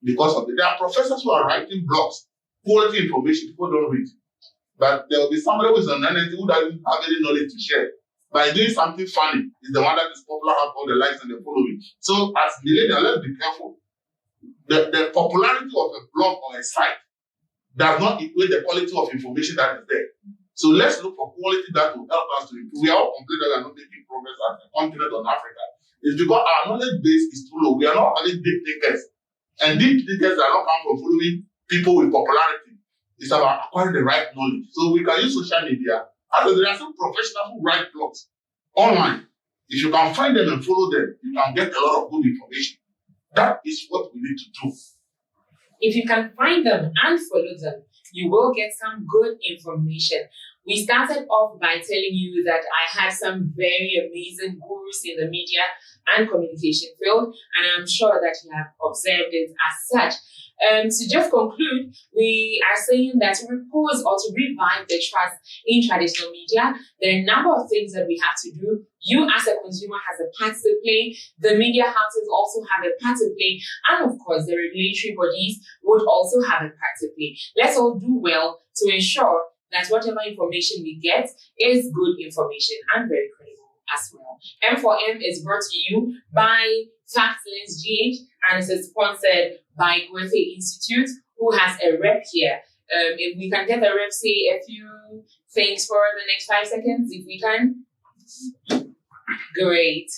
because of it. There are professors who are writing blogs, quality information, people don't read. But there will be somebody who is on energy who doesn't have any knowledge to share. By doing something funny, is the one that is popular, have all the likes and the following. So as millennials, let's be careful. The popularity of a blog or a site does not equate the quality of information that is there. So let's look for quality that will help us to improve. We are all complaining that we are not making progress as a continent on Africa. It's because our knowledge base is too low. We are not having deep thinkers. And deep thinkers are not come from following people with popularity. It's about acquiring the right knowledge. So we can use social media. As there are some professionals who write blogs online. If you can find them and follow them, you can get a lot of good information. That is what we need to do. If you can find them and follow them, you will get some good information. We started off by telling you that I had some very amazing gurus in the media and communication field, and I'm sure that you have observed it as such. To just conclude, we are saying that to repose or to revive the trust in traditional media, there are a number of things that we have to do. You as a consumer has a part to play. The media houses also have a part to play. And of course, the regulatory bodies would also have a part to play. Let's all do well to ensure that whatever information we get is good information and very credible as well. M4M is brought to you by Factlens GH and it is sponsored by Goethe Institute, who has a rep here. If we can get a rep, say a few things for the next 5 seconds, if we can. Great.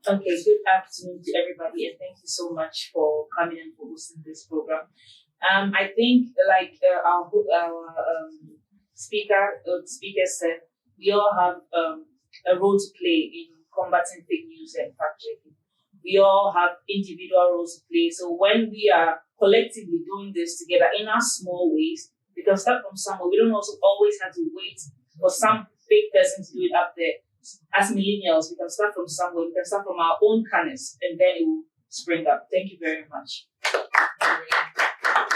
Okay, good afternoon to everybody, and thank you so much for coming and for hosting this program. I think, like our speaker said, we all have a role to play in combating fake news and fact checking. We all have individual roles to play. So when we are collectively doing this together in our small ways, we can start from somewhere. We don't also always have to wait for some big person to do it up there. As millennials, we can start from somewhere. We can start from our own kindness, and then it will spring up. Thank you very much.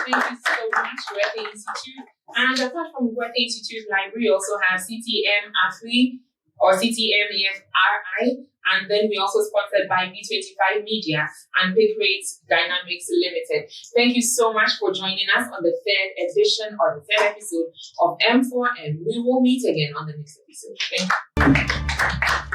Thank you so much, Goethe Institute. And apart from Goethe Institute Library, we also have CTM AFRI or CTM EFRI. And then we also sponsored by B25 Media and Pick Rates Dynamics Limited. Thank you so much for joining us on the third edition or the third episode of M4M. We will meet again on the next episode. Thank you.